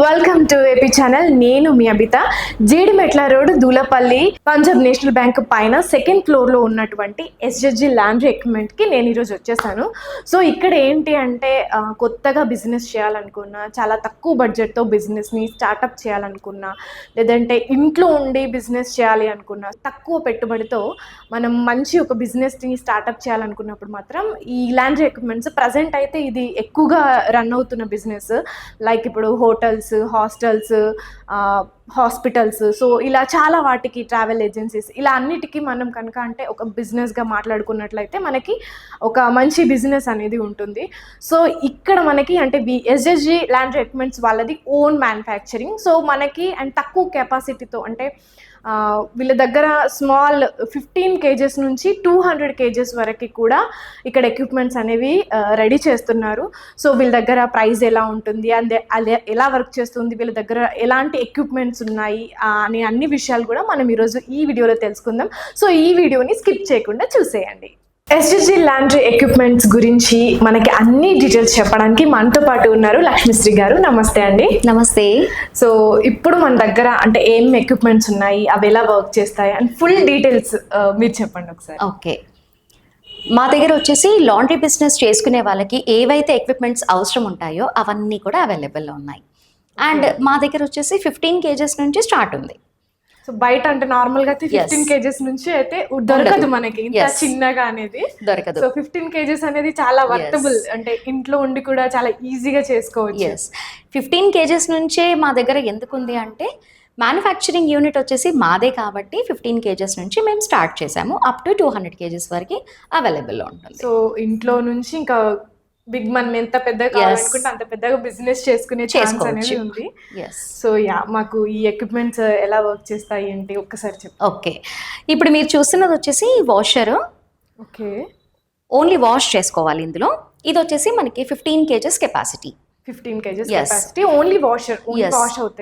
Welcome to AP channel. నేను మీ Abitha. Jeedimetla road, Dulapalli, Punjab national bank పైన సెకండ్ ఫ్లోర్లో ఉన్నటువంటి ఎస్జెడ్జి ల్యాండ్ ఎక్విప్మెంట్కి నేను ఈరోజు వచ్చేసాను. సో ఇక్కడ ఏంటి అంటే కొత్తగా బిజినెస్ చేయాలనుకున్నా, చాలా తక్కువ బడ్జెట్తో బిజినెస్ని స్టార్టప్ చేయాలనుకున్నా, లేదంటే ఇంట్లో ఉండి బిజినెస్ చేయాలి అనుకున్నా, తక్కువ పెట్టుబడితో మనం మంచి ఒక బిజినెస్ని స్టార్టప్ చేయాలనుకున్నప్పుడు మాత్రం ఈ ల్యాండ్ ఎక్విప్మెంట్స్ ప్రజెంట్ అయితే ఇది ఎక్కువగా రన్ అవుతున్న బిజినెస్. లైక్ ఇప్పుడు హోటల్స్, హాస్టల్స్, హాస్పిటల్స్, సో ఇలా చాలా వాటికి, ట్రావెల్ ఏజెన్సీస్, ఇలా అన్నిటికీ మనం కనుక అంటే ఒక బిజినెస్గా మాట్లాడుకున్నట్లయితే మనకి ఒక మంచి బిజినెస్ అనేది ఉంటుంది. సో ఇక్కడ మనకి అంటే ఎస్ఎస్జి ల్యాండ్ ఎక్విప్మెంట్స్ వాళ్ళది ఓన్ మ్యానుఫ్యాక్చరింగ్. సో మనకి అండ్ తక్కువ కెపాసిటీతో అంటే వీళ్ళ దగ్గర స్మాల్ 15 kgs నుంచి 200 kgs వరకు కూడా ఇక్కడ ఎక్విప్మెంట్స్ అనేవి రెడీ చేస్తున్నారు. సో వీళ్ళ దగ్గర ప్రైస్ ఎలా ఉంటుంది, ఎలా వర్క్ చేస్తుంది, వీళ్ళ దగ్గర ఎలాంటి ఎక్విప్మెంట్స్ ఉన్నాయి అని అన్ని విషయాలు కూడా మనం ఈరోజు ఈ వీడియోలో తెలుసుకుందాం. సో ఈ వీడియోని స్కిప్ చేయకుండా చూసేయండి. ఎస్జెడ్జి ల్యాండ్ ఎక్విప్మెంట్స్ గురించి మనకి అన్ని డీటెయిల్స్ చెప్పడానికి మనతో పాటు ఉన్నారు లక్ష్మిశ్రీ గారు. నమస్తే అండి. నమస్తే. సో ఇప్పుడు మన దగ్గర అంటే ఏం ఎక్విప్మెంట్స్ ఉన్నాయి, అవి ఎలా వర్క్ చేస్తాయి అండ్ ఫుల్ డీటెయిల్స్ మీరు చెప్పండి ఒకసారి. ఓకే, మా దగ్గర వచ్చేసి లాండ్రీ బిజినెస్ చేసుకునే వాళ్ళకి ఏవైతే ఎక్విప్మెంట్స్ అవసరం ఉంటాయో అవన్నీ కూడా అవైలబుల్లో ఉన్నాయి. అండ్ మా దగ్గర వచ్చేసి 15 kgs నుంచి స్టార్ట్ ఉంది. సో బయట అంటే నార్మల్ గా 15 kgs నుంచి అయితే దొరకదు మనకి, ఇంత చిన్నగా అనేది దొరకదు. సో 15 kgs అనేది చాలా వర్తబుల్, అంటే ఇంట్లో ఉండి కూడా చాలా ఈజీగా చేసుకోవచ్చు. 15 kgs నుంచే మా దగ్గర ఎందుకుంది అంటే మ్యానుఫ్యాక్చరింగ్ యూనిట్ వచ్చేసి మాదే కాబట్టి 15 kgs నుంచి మేము స్టార్ట్ చేసాము. అప్ టు 200 kgs వరకు అవైలబుల్లో ఉంటుంది. సో ఇంట్లో నుంచి ఇంకా బిగ్ మనం ఎంత పెద్దగా కావాలనుకుంటే అంత పెద్దగా బిజినెస్ చేసుకునే ఛాన్స్ అనేది ఉంది. సో మాకు ఈ ఎక్విప్మెంట్స్ ఎలా వర్క్ చేస్తాయి ఏంటి ఒక్కసారి చెప్పండి. ఓకే, ఇప్పుడు మీరు చూస్తున్నది వచ్చేసి వాషర్. ఓకే, ఓన్లీ వాష్ చేసుకోవాలి ఇందులో. ఇది వచ్చేసి మనకి 15 kgs capacity. 15 kgs capacity, only washer,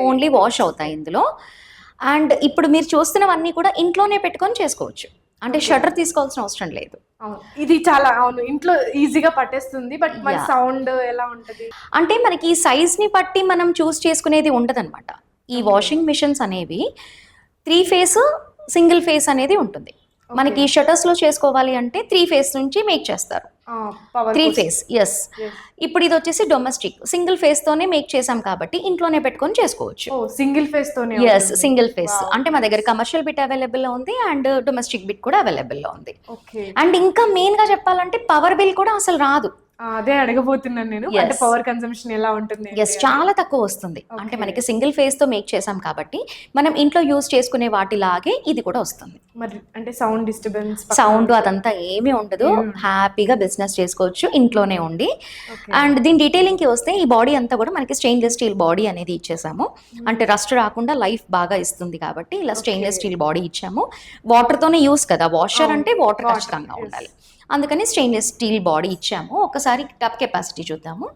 only wash అవుతాయి ఇందులో. అండ్ ఇప్పుడు మీరు చూస్తున్నవన్నీ కూడా ఇంట్లోనే పెట్టుకొని చేసుకోవచ్చు, అంటే షట్టర్ తీసుకోవాల్సిన అవసరం లేదు. ఇది చాలా అవును, ఇంట్లో ఈజీగా పట్టేస్తుంది. బట్ మన సౌండ్ ఎలా ఉంటది అంటే మనకి ఈ సైజ్ ని బట్టి మనం చూస్ చేసుకునేది ఉండదన్నమాట. ఈ వాషింగ్ మిషన్స్ అనేవి 3 phase, సింగిల్ ఫేస్ అనేది ఉంటుంది. మనకి ఈ షటర్స్ లో చేసుకోవాలి అంటే 3 phase నుంచి మేక్ చేస్తారు. 3 phase, ఎస్. ఇప్పుడు ఇది వచ్చేసి డొమెస్టిక్, సింగిల్ ఫేస్ తోనే మేక్ చేసాం కాబట్టి ఇంట్లోనే పెట్టుకొని చేసుకోవచ్చు. సింగిల్ ఫేస్ తోనే, ఎస్, సింగిల్ ఫేస్. అంటే మా దగ్గర కమర్షియల్ బిట్ అవైలబుల్ లో ఉంది అండ్ డొమెస్టిక్ బిట్ కూడా అవైలబుల్ లో ఉంది. అండ్ ఇంకా మెయిన్ గా చెప్పాలంటే పవర్ బిల్ కూడా అసలు రాదు. అదే అడగబోతున్నాను నేను, అంటే పవర్ కన్సంప్షన్ ఎలా ఉంటుంది. ఎస్, చాలా తక్కువ వస్తుంది. అంటే మనకి సింగిల్ ఫేస్ తో మేక్ చేసాం కాబట్టి మనం ఇంట్లో యూజ్ చేసుకునే వాటిలాగే ఇది కూడా వస్తుంది. మరి అంటే సౌండ్ డిస్టర్బెన్స్, సౌండ్ అదంతా ఏమీ ఉండదు. హ్యాపీగా బిజినెస్ చేసుకోవచ్చు ఇంట్లోనే ఉండి. అండ్ దీని డీటెయిలింగ్ కి వస్తే ఈ బాడీ అంతా కూడా మనకి స్టెయిన్లెస్ స్టీల్ బాడీ అనేది ఇచ్చేసాము. అంటే రస్ట్ రాకుండా లైఫ్ బాగా ఇస్తుంది కాబట్టి ఇలా స్టెయిన్లెస్ స్టీల్ బాడీ ఇచ్చాము. వాటర్ తోనే యూస్ కదా, వాషర్ అంటే వాటర్ ఖచ్చితంగా ఉండాలి, అందుకని స్టెయిన్లెస్ స్టీల్ బాడీ ఇచ్చాము. ఒకసారి టబ్ కెపాసిటీ చూద్దాము.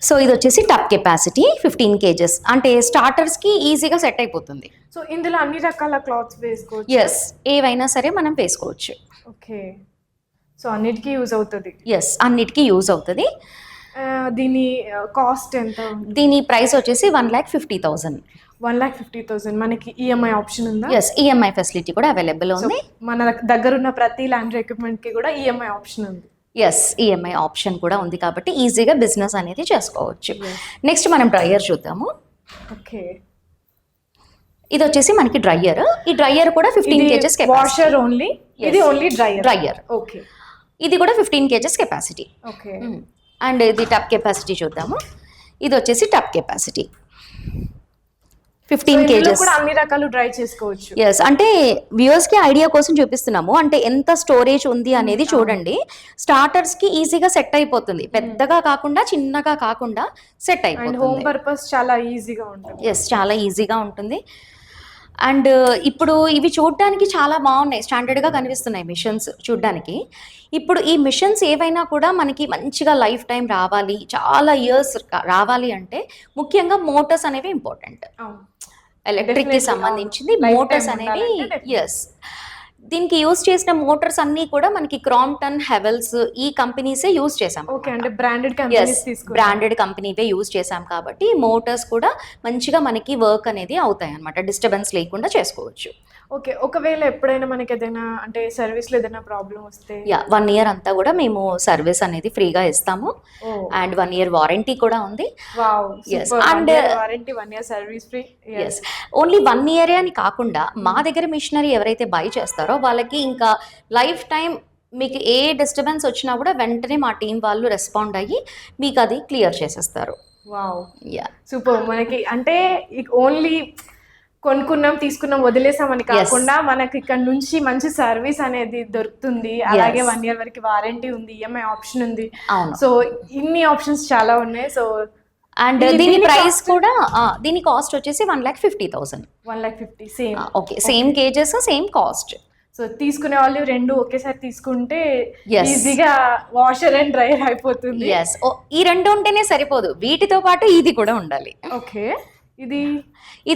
సో ఇది వచ్చేసి టబ్ కెపాసిటీ 15 kgs, అంటే స్టార్టర్స్ కి ఈజీగా సెట్ అయిపోతుంది. సో ఇందులో అన్ని రకాల క్లాత్స్ వేసుకోవచ్చు. ఎస్, ఏవైనా సరే మనం వేసుకోవచ్చు. ఓకే, సో అన్నిటికీ యూజ్ అవుతుంది. ఎస్, అన్నిటికీ యూజ్ అవుతుంది. దీని కాస్ట్ ఎంత? దీని ప్రైస్ వచ్చేసి 1,50,000. 1,50,000. మనకి ఈఎంఐ ఆప్షన్ ఉందా? ఎస్, ఈఎంఐ ఫెసిలిటీ కూడా అవైలబుల్ ఉంది. మన దగ్గర ఉన్న ప్రతి ల్యాండ్ ఎక్విప్మెంట్ కి కూడా ఈఎంఐ ఆప్షన్ ఉంది. ఎస్, ఈఎంఐ ఆప్షన్ కూడా ఉంది కాబట్టి ఈజీగా బిజినెస్ అనేది చేసుకోవచ్చు. నెక్స్ట్ మనం డ్రైయర్ చూద్దాము. ఓకే, ఇది వచ్చేసి మనకి డ్రైయర్. ఈ డ్రైయర్ కూడా 15 kgs కెపాసిటీ. వాషర్ ఓన్లీ, ఇది ఓన్లీ డ్రైయర్. ఓకే, ఇది కూడా 15 kgs కెపాసిటీ. ఓకే, అండ్ ఇది టబ్ కెపాసిటీ చూద్దాము. ఇది వచ్చేసి టబ్ కెపాసిటీ 15 kgs. కూడా అన్ని రకాలు డ్రై చేసుకోవచ్చు. ఎస్, అంటే వ్యూవర్స్ కి ఐడియా కోసం చూపిస్తున్నాము. అంటే ఎంత స్టోరేజ్ ఉంది అనేది చూడండి. స్టార్టర్స్ కి ఈజీగా సెట్ అయిపోతుంది, పెద్దగా కాకుండా చిన్నగా కాకుండా సెట్ అయిపోతుంది. హోమ్ పర్పస్ చాలా ఈజీగా ఉంటుంది. ఎస్, చాలా ఈజీగా ఉంటుంది. అండ్ ఇప్పుడు ఇవి చూడడానికి చాలా బాగున్నాయి, స్టాండర్డ్గా కనిపిస్తున్నాయి మిషన్స్ చూడడానికి. ఇప్పుడు ఈ మిషన్స్ ఏవైనా కూడా మనకి మంచిగా లైఫ్ టైం రావాలి, చాలా ఇయర్స్ రావాలి అంటే ముఖ్యంగా మోటార్స్ అనేవి ఇంపార్టెంట్. ఎలక్ట్రిక్ కి సంబంధించింది మోటార్స్ అనేవి. ఎస్, దీనికి యూజ్ చేసిన మోటార్స్ అన్ని కూడా మనకి క్రాంప్టన్, హెవెల్స్ ఈ కంపెనీసే యూజ్ చేసాం. ఓకే, అంటే బ్రాండెడ్ కంపెనీస్ తీసుకున్నారు. బ్రాండెడ్ కంపెనీవే యూజ్ చేసాం కాబట్టి మోటార్స్ కూడా మంచిగా మనకి వర్క్ అనేది అవుతాయి అనమాట, డిస్టర్బెన్స్ లేకుండా చేసుకోవచ్చు. ఓకే, ఒకవేళ ఎప్పుడైనా మనకి ఏదైనా అంటే సర్వీస్లో ఏదైనా ప్రాబ్లం వస్తే 1 year అంతా కూడా మేము సర్వీస్ అనేది ఫ్రీగా ఇస్తాము. అండ్ 1 year వారంటీ కూడా ఉంది. Wow, Yes, super. and, warranty 1 year service free. Yes, only 1 year అని కాకుండా మా దగ్గర మిషనరీ ఎవరైతే బై చేస్తారో వాళ్ళకి ఇంకా లైఫ్ టైం మీకు ఏ డిస్టర్బెన్స్ వచ్చినా కూడా వెంటనే మా టీం వాళ్ళు రెస్పాండ్ అయ్యి మీకు అది క్లియర్ చేసేస్తారు. Wow, yeah, super. మనకి అంటే ఓన్లీ కొనుక్కున్నాం తీసుకున్నాం వదిలేసామని కాకుండా మనకి ఇక్కడ నుంచి మంచి సర్వీస్ అనేది దొరుకుతుంది. అలాగే 1 year వరకు వారంటీ ఉంది, ఈఎంఐ ఆప్షన్ ఉంది. అవును. సో ఇన్ని ఆప్షన్స్ చాలా ఉన్నాయి. సో అండ్ దీని ప్రైస్ కూడా దీని కాస్ట్ వచ్చేసి 1,50,000. 1,50,000 same. Okay, same kgs, same cost. So తీసుకునే వాళ్ళు రెండు ఒకేసారి తీసుకుంటే Yes. ఈజీగా వాషర్ అండ్ డ్రైయర్ అయిపోతుంది. ఎస్, ఈ రెండు ఉంటేనే సరిపోదు, వీటితో పాటు ఇది కూడా ఉండాలి. ఓకే, ఇది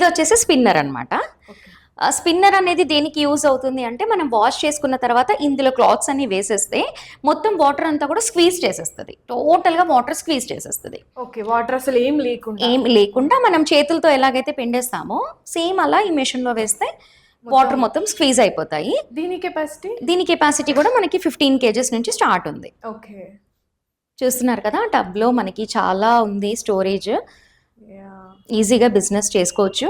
వచ్చేసి స్పిన్నర్ అనమాట. స్పిన్నర్ అనేది దేనికి యూజ్ అవుతుంది అంటే మనం వాష్ చేసుకున్న తర్వాత ఇందులో క్లాత్స్ అన్ని వేసేస్తే మొత్తం వాటర్ అంతా కూడా స్క్వీజ్ చేసేస్తుంది, టోటల్గా వాటర్ స్క్వీజ్ చేసేస్తుంది. ఓకే, వాటర్ అసలు ఏం లేకుండా మనం చేతులతో ఎలాగైతే పిండేస్తామో సేమ్ అలా ఈ మెషిన్ లో వేస్తే వాటర్ మొత్తం స్క్వీజ్ అయిపోతాయి. దీని కెపాసిటీ కూడా మనకి 15 kgs నుంచి స్టార్ట్ ఉంది. ఓకే, చూస్తున్నారు కదా, టబ్ లో మనకి చాలా ఉంది స్టోరేజ్, ఈజీగా బిజినెస్ చేసుకోవచ్చు.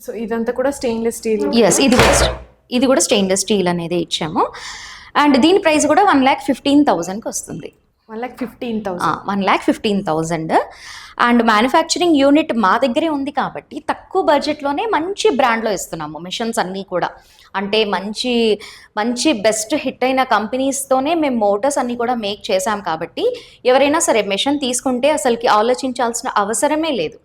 సో ఇదంతా కూడా స్టెయిన్లెస్ స్టీల్. ఎస్, ఇది కూడా స్టెయిన్లెస్ స్టీల్ అనేది ఇచ్చాము. అండ్ దీని ప్రైస్ కూడా 1,15,000కి వస్తుంది. 1,15,000. అండ్ మ్యానుఫ్యాక్చరింగ్ యూనిట్ మా దగ్గరే ఉంది కాబట్టి తక్కువ బడ్జెట్లోనే మంచి బ్రాండ్లో ఇస్తున్నాము మిషన్స్ అన్నీ కూడా. అంటే మంచి బెస్ట్ హిట్ అయిన కంపెనీస్తోనే మేము మోటార్స్ అన్నీ కూడా మేక్ చేసాం కాబట్టి ఎవరైనా సరే మిషన్ తీసుకుంటే అసలుకి ఆలోచించాల్సిన అవసరమే లేదు.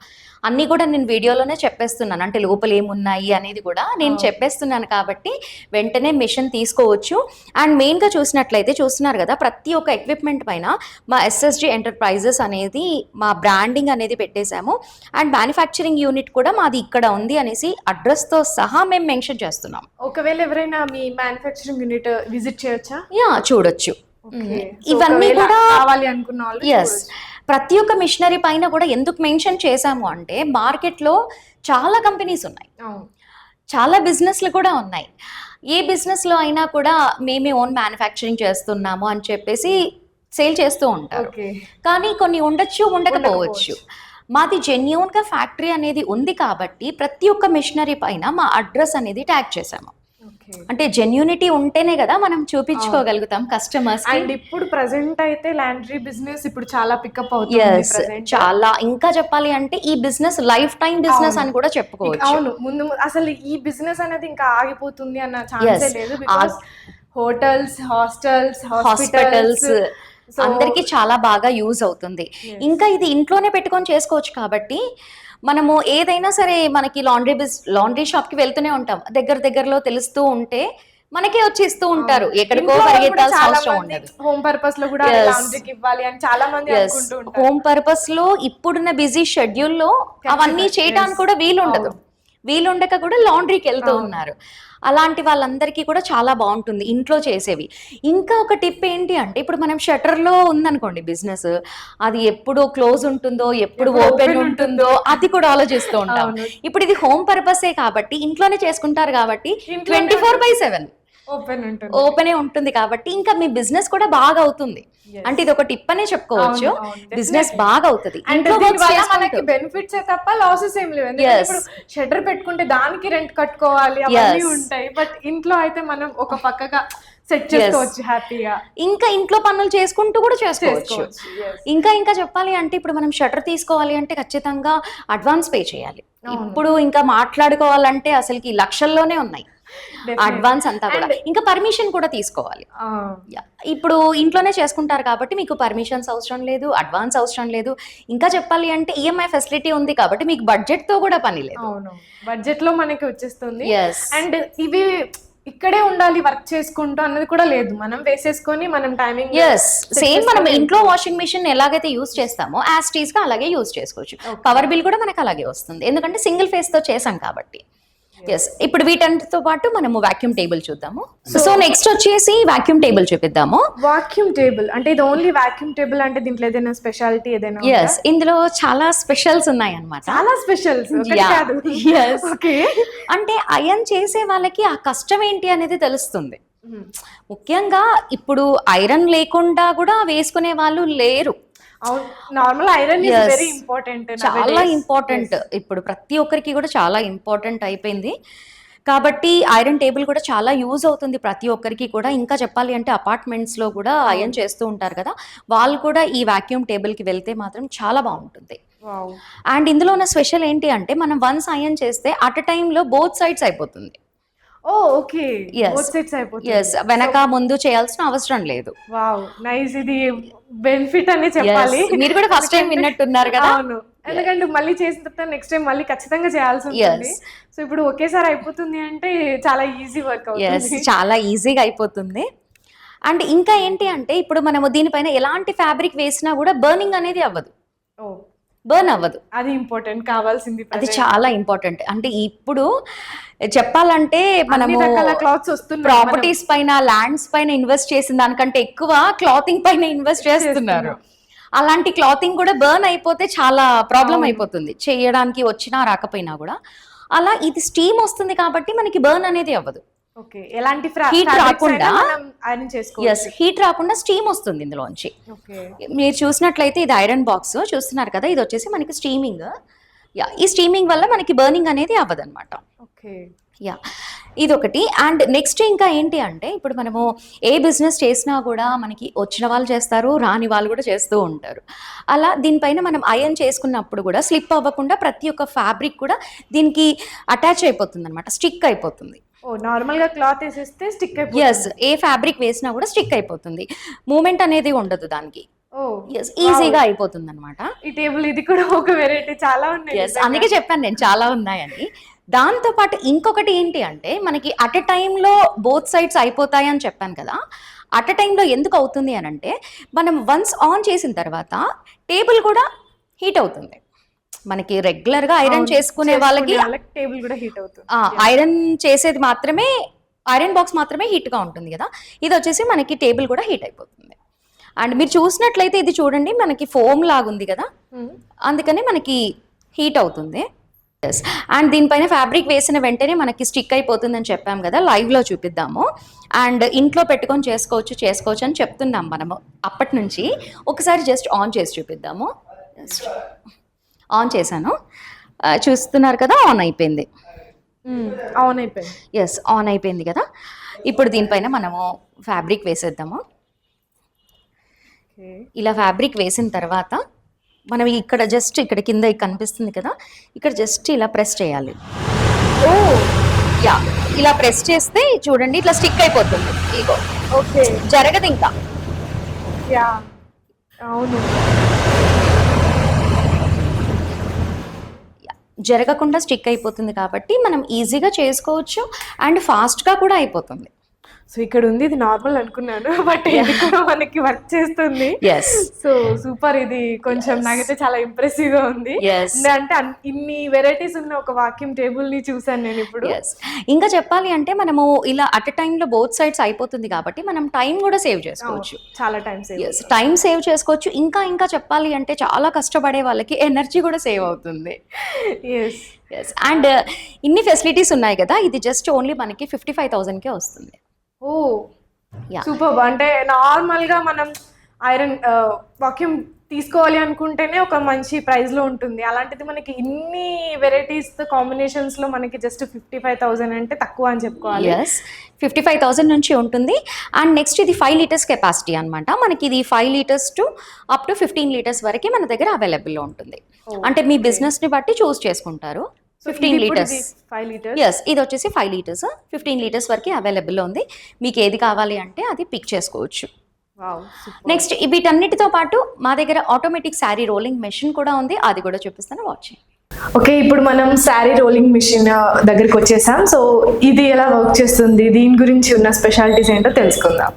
అన్నీ కూడా నేను వీడియోలోనే చెప్పేస్తున్నాను, అంటే లోపల ఏమున్నాయి అనేది కూడా నేను చెప్పేస్తున్నాను కాబట్టి వెంటనే మిషన్ తీసుకోవచ్చు. అండ్ మెయిన్గా చూస్తున్నారు కదా, ప్రతి ఒక్క ఎక్విప్మెంట్ పైన మా SSG ఎంటర్ప్రైజెస్ అనేది మా బ్రాండింగ్ అనేది పెట్టేశాము. అండ్ మ్యానుఫ్యాక్చరింగ్ యూనిట్ కూడా మాది ఇక్కడ ఉంది అనేసి అడ్రస్తో సహా మేము మెన్షన్ చేస్తున్నాం. ఒకవేళ ఎవరైనా మీ మ్యానుఫ్యాక్చరింగ్ యూనిట్ విజిట్ చేయొచ్చా? చూడొచ్చు. ఇవన్నీ కూడా కావాలి అనుకున్న వాళ్ళు. ఎస్, ప్రతి ఒక్క మిషనరీ పైన కూడా ఎందుకు మెన్షన్ చేశాము అంటే మార్కెట్లో చాలా కంపెనీస్ ఉన్నాయి, చాలా బిజినెస్లు కూడా ఉన్నాయి. ఏ బిజినెస్లో అయినా కూడా మేమే ఓన్ మ్యానుఫ్యాక్చరింగ్ చేస్తున్నాము అని చెప్పేసి సేల్ చేస్తూ ఉంటారు. కానీ కొన్ని ఉండకపోవచ్చు. మాది జెన్యూన్గా ఫ్యాక్టరీ అనేది ఉంది కాబట్టి ప్రతి ఒక్క మిషనరీ పైన మా అడ్రస్ అనేది ట్యాగ్ చేసాము. అంటే జెన్యూనిటీ ఉంటేనే కదా మనం చూపించుకోగలుగుతాం కస్టమర్స్. అండ్ ఇప్పుడు ప్రెసెంట్ అయితే లాండ్రీ బిజినెస్ ఇప్పుడు చాలా పికప్ అవుతుంది. చాలా, ఇంకా చెప్పాలి అంటే ఈ బిజినెస్ లైఫ్ టైం బిజినెస్ అని కూడా చెప్పుకోవచ్చు. అవును, ముందు అసలు ఈ బిజినెస్ అనేది ఇంకా ఆగిపోతుంది అన్న ఛాన్స్ లేదు. బికాజ్ హోటల్స్, హాస్పిటల్స్ అందరికి చాలా బాగా యూజ్ అవుతుంది. ఇంకా ఇది ఇంట్లోనే పెట్టుకొని చేసుకోవచ్చు కాబట్టి మనము ఏదైనా సరే మనకి లాండ్రీ షాప్ కి వెళ్తూనే ఉంటాం, దగ్గరలో తెలుస్తూ ఉంటే మనకే వచ్చి ఇస్తూ ఉంటారు, ఎక్కడికో పరిగెత్తాల్సిన అవసరం ఉండదు. హోమ్ పర్పస్ లో కూడా లాండ్రీకి ఇవ్వాలి అని చాలా మంది అనుకుంటూ ఉంటారు. హోమ్ పర్పస్ లో ఇప్పుడున్న బిజీ షెడ్యూల్ లో అవన్నీ చేయడానికి కూడా వీలుండక కూడా లాండ్రీకి వెళ్తూ ఉన్నారు. అలాంటి వాళ్ళందరికీ కూడా చాలా బాగుంటుంది ఇంట్లో చేసేవి. ఇంకా ఒక టిప్ ఏంటి అంటే ఇప్పుడు మనం షట్టర్లో ఉందనుకోండి బిజినెస్, అది ఎప్పుడు క్లోజ్ ఉంటుందో ఎప్పుడు ఓపెన్ ఉంటుందో అది కూడా ఆలోచిస్తూ ఉంటాం. ఇప్పుడు ఇది హోమ్ పర్పసే కాబట్టి ఇంట్లోనే చేసుకుంటారు కాబట్టి 24/7 ఓపెనే ఉంటుంది కాబట్టి ఇంకా మీ బిజినెస్ కూడా బాగా అవుతుంది. అంటే ఇది ఒక టిప్ అనే చెప్పుకోవచ్చు, బిజినెస్ బాగా అవుతుంది. బెనిఫిట్స్ తప్ప లాసెస్ ఏం లేవు. ఇప్పుడు షట్టర్ పెట్టుకుంటే దానికి రెంట్ కట్టుకోవాలి అవన్నీ ఉంటాయి, బట్ ఇంట్లో అయితే మనం ఒక పక్కగా సెట్ చేసుకోవచ్చు హ్యాపీగా. ఇంకా ఇంట్లో పనులు చేసుకుంటూ కూడా చేసుకోవచ్చు. ఇంకా చెప్పాలి అంటే ఇప్పుడు మనం షట్టర్ తీసుకోవాలి అంటే ఖచ్చితంగా అడ్వాన్స్ పే చేయాలి. ఇప్పుడు ఇంకా మాట్లాడుకోవాలంటే అసలుకి లక్షల్లోనే ఉన్నాయి అడ్వాన్స్ అంతా కూడా. ఇంకా పర్మిషన్ కూడా తీసుకోవాలి. ఇప్పుడు ఇంట్లోనే చేసుకుంటారు కాబట్టి మీకు పర్మిషన్స్ అవసరం లేదు, అడ్వాన్స్ అవసరం లేదు. ఇంకా చెప్పాలి అంటే ఈఎంఐ ఫెసిలిటీ ఉంది కాబట్టి మీకు బడ్జెట్ తో కూడా పని లేదు. బడ్జెట్ లో మనకి వచ్చేస్తుంది. అండ్ ఇవి ఇక్కడే ఉండాలి వర్క్ చేసుకుంటూ అన్నది కూడా లేదు, మనం వేసేసుకొని మనం టైమింగ్ సేమ్ మనం ఇంట్లో వాషింగ్ మిషన్ ఎలాగైతే యూజ్ చేస్తామో యాజ్ టీజ్ గా అలాగే యూజ్ చేసుకోవచ్చు. పవర్ బిల్ కూడా మనకు అలాగే వస్తుంది, ఎందుకంటే సింగిల్ ఫేస్ తో చేసాం కాబట్టి. ఎస్ ఇప్పుడు వీటన్నిటితో పాటు మనము వాక్యూమ్ టేబుల్ చూద్దాము. సో నెక్స్ట్ వచ్చేసి వాక్యూమ్ టేబుల్ చూపిద్దాము. వాక్యూమ్ టేబుల్ అంటే ఇది ఓన్లీ వాక్యూమ్ టేబుల్ అంటే దీంట్లో ఏదైనా స్పెషాలిటీ ఏదైనా ఎస్ ఇందులో చాలా స్పెషల్స్ ఉన్నాయి అన్నమాట. చాలా స్పెషల్స్ ఓకే అంటే అయన్ చేసే వాళ్ళకి ఆ కష్టం ఏంటి అనేది తెలుస్తుంది. ముఖ్యంగా ఇప్పుడు ఐరన్ లేకుండా కూడా వేసుకునే వాళ్ళు లేరు. Normal iron is very important, చాలా ఇంపార్టెంట్. ఇప్పుడు ప్రతి ఒక్కరికి కూడా చాలా ఇంపార్టెంట్ అయిపోయింది కాబట్టి ఐరన్ టేబుల్ కూడా చాలా యూజ్ అవుతుంది ప్రతి ఒక్కరికి కూడా. ఇంకా చెప్పాలి అంటే అపార్ట్మెంట్స్ లో కూడా అయన్ చేస్తూ ఉంటారు కదా, వాళ్ళు కూడా ఈ వాక్యూమ్ టేబుల్ కి వెళ్తే మాత్రం చాలా బాగుంటుంది. అండ్ ఇందులో ఉన్న స్పెషల్ ఏంటి అంటే మనం వన్స్ అయన్ చేస్తే అట్ అ టైమ్ లో బోత్ సైడ్స్ అయిపోతుంది. ఓకే బోత్ సైడ్స్ అయిపోతుంది. yes వెనక ముందు చేయాల్సిన అవసరం లేదు. వావ్ నైస్, ఇది బెనిఫిట్ అనే చెప్పాలి. మీరు కూడా ఫస్ట్ టైం విన్నట్టున్నారు కదా. అవును, ఎందుకంటే మళ్ళీ చేసిన తర్వాత నెక్స్ట్ టైం మళ్ళీ ఖచ్చితంగా చేయాల్సి ఉంటుంది. సో ఇప్పుడు ఒకేసారి అయిపోతుంది అంటే చాలా ఈజీ వర్క్ అవుతుంది. చాలా ఈజీగా అయిపోతుంది. అండ్ ఇంకా ఏంటి అంటే ఇప్పుడు మనము దీనిపైన ఎలాంటి ఫ్యాబ్రిక్ వేసినా కూడా బర్నింగ్ అనేది అవ్వదు, బర్న్ అవ్వదు. అది ఇంపార్టెంట్, కావాల్సింది అది చాలా ఇంపార్టెంట్. అంటే ఇప్పుడు చెప్పాలంటే మనము క్లాత్స్ వస్తున్నాయి, ప్రాపర్టీస్ పైన ల్యాండ్స్ పైన ఇన్వెస్ట్ చేసిన దానికంటే ఎక్కువ క్లాతింగ్ పైన ఇన్వెస్ట్ చేస్తున్నారు. అలాంటి క్లాతింగ్ కూడా బర్న్ అయిపోతే చాలా ప్రాబ్లం అయిపోతుంది, చేయడానికి వచ్చినా రాకపోయినా కూడా. అలా ఇది స్టీమ్ వస్తుంది కాబట్టి మనకి బర్న్ అనేది అవ్వదు. ఎలాంటి హీట్ రాకుండా హీట్ రాకుండా స్టీమ్ వస్తుంది ఇందులోంచి. మీరు చూసినట్లయితే ఇది ఐరన్ బాక్స్ చూస్తున్నారు కదా, ఇది వచ్చేసి మనకి స్టీమింగ్. ఈ స్టీమింగ్ వల్ల మనకి బర్నింగ్ అనేది అవ్వదు అనమాట. ఇదొకటి. అండ్ నెక్స్ట్ ఇంకా ఏంటి అంటే ఇప్పుడు మనము ఏ బిజినెస్ చేసినా కూడా మనకి వచ్చిన వాళ్ళు చేస్తారు, రాని వాళ్ళు కూడా చేస్తూ ఉంటారు. అలా దీనిపైన మనం అయన్ చేసుకున్నప్పుడు కూడా స్లిప్ అవ్వకుండా ప్రతి ఒక్క ఫ్యాబ్రిక్ కూడా దీనికి అటాచ్ అయిపోతుంది అనమాట, స్టిక్ అయిపోతుంది. నార్మల్ గా క్లాత్ వేసేస్తే స్టిక్ అయిపోతుంది. yes ఏ ఫ్యాబ్రిక్ వేసినా కూడా స్టిక్ అయిపోతుంది, మూమెంట్ అనేది ఉండదు దానికి. ఈజీగా అయిపోతుంది అనమాట. ఈ టేబుల్ ఇది కూడా ఒక వెరైటీ, చాలా ఉన్నాయి. అందుకే చెప్పాను నేను చాలా ఉన్నాయని. దాంతో పాటు ఇంకొకటి ఏంటి అంటే మనకి అట్ ఎ టైంలో బోత్ సైడ్స్ అయిపోతాయి అని చెప్పాను కదా. అట్ ఎ టైంలో ఎందుకు అవుతుంది అని అంటే మనం వన్స్ ఆన్ చేసిన తర్వాత టేబుల్ కూడా హీట్ అవుతుంది. మనకి రెగ్యులర్ గా ఐరన్ చేసుకునే వాళ్ళకి టేబుల్ కూడా హీట్ అవుతుంది. ఐరన్ చేసేది మాత్రమే, ఐరన్ బాక్స్ మాత్రమే హీట్ గా ఉంటుంది కదా, ఇది వచ్చేసి మనకి టేబుల్ కూడా హీట్ అయిపోతుంది. అండ్ మీరు చూసినట్లయితే ఇది చూడండి మనకి ఫోమ్ లాగుంది కదా, అందుకని మనకి హీట్ అవుతుంది. అండ్ దీనిపైన ఫ్యాబ్రిక్ వేసిన వెంటనే మనకి స్టిక్ అయిపోతుంది అని చెప్పాం కదా, లైవ్ లో చూపిద్దాము. అండ్ ఇంట్లో పెట్టుకొని చేసుకోవచ్చు అని చెప్తున్నాం మనము అప్పటి నుంచి. ఒకసారి జస్ట్ ఆన్ చేసి చూపిద్దాము. ఆన్ చేశాను, చూస్తున్నారు కదా, ఆన్ అయిపోయింది. ఎస్ ఆన్ అయిపోయింది కదా. ఇప్పుడు దీనిపైన మనము ఫ్యాబ్రిక్ వేసేద్దాము. ఇలా ఫ్యాబ్రిక్ వేసిన తర్వాత మనం ఇక్కడ జస్ట్ ఇక్కడ కింద కనిపిస్తుంది కదా, ఇక్కడ జస్ట్ ఇలా ప్రెస్ చేయాలి. ఇలా ప్రెస్ చేస్తే చూడండి ఇట్లా స్టిక్ అయిపోతుంది. ఇగో జరగదు ఇంకా. అవును, జరగకుండా స్టిక్ అయిపోతుంది కాబట్టి మనం ఈజీగా చేసుకోవచ్చు అండ్ ఫాస్ట్గా కూడా అయిపోతుంది. సో ఇక్కడ ఉంది, ఇది నార్మల్ అనుకున్నాను బట్ ఇది కూడా మనకి వర్క్ చేస్తుంది. సో సూపర్, ఇది కొంచెం నాకైతే చాలా ఇంప్రెసివ్ గా ఉంది. అంటే ఇన్ని వెరైటీస్ ఉన్న ఒక వాక్యూమ్ టేబుల్ ని చూసాను నేను ఇప్పుడు. ఇంకా చెప్పాలి అంటే మనము ఇలా అట్ టైమ్ లో బోత్ సైడ్స్ అయిపోతుంది కాబట్టి మనం టైం కూడా సేవ్ చేసుకోవచ్చు, చాలా టైం సేవ్ చేసుకోవచ్చు. ఇంకా చెప్పాలి అంటే చాలా కష్టపడే వాళ్ళకి ఎనర్జీ కూడా సేవ్ అవుతుంది. అండ్ ఇన్ని ఫెసిలిటీస్ ఉన్నాయి కదా, ఇది జస్ట్ ఓన్లీ మనకి 55,000కే వస్తుంది. సూపర్. అంటే నార్మల్ గా మనం ఐరన్ వాక్యూమ్ తీసుకోవాలి అనుకుంటేనే ఒక మంచి ప్రైస్ లో ఉంటుంది, అలాంటిది మనకి ఇన్ని వెరైటీస్ కాంబినేషన్స్ లో మనకి జస్ట్ 55,000 అంటే తక్కువ అని చెప్పుకోవాలి. 55,000 నుంచి ఉంటుంది. అండ్ నెక్స్ట్ ఇది 5 లీటర్స్ కెపాసిటీ అనమాట. మనకి ఇది 5 litres to up to 15 litres వరకు మన దగ్గర అవైలబుల్ లో ఉంటుంది. అంటే మీ బిజినెస్ ని బట్టి చూస్ చేసుకుంటారు. 15 లీటర్స్. ఇది వచ్చేసి 5 లీటర్స్, 15 లీటర్స్ వరకు అవైలబుల్లో ఉంది. మీకు ఏది కావాలి అంటే అది పిక్ చేసుకోవచ్చు. నెక్స్ట్ వీటన్నిటితో పాటు మా దగ్గర ఆటోమేటిక్ శారీ రోలింగ్ మెషిన్ కూడా ఉంది, అది కూడా చూపిస్తాను, వాచ్ చేయండి. ఓకే, ఇప్పుడు మనం శారీ రోలింగ్ మిషన్ దగ్గరికి వచ్చేసాం. సో ఇది ఎలా వర్క్ చేస్తుంది, దీని గురించి ఉన్న స్పెషాలిటీస్ ఏంటో తెలుసుకుందాం.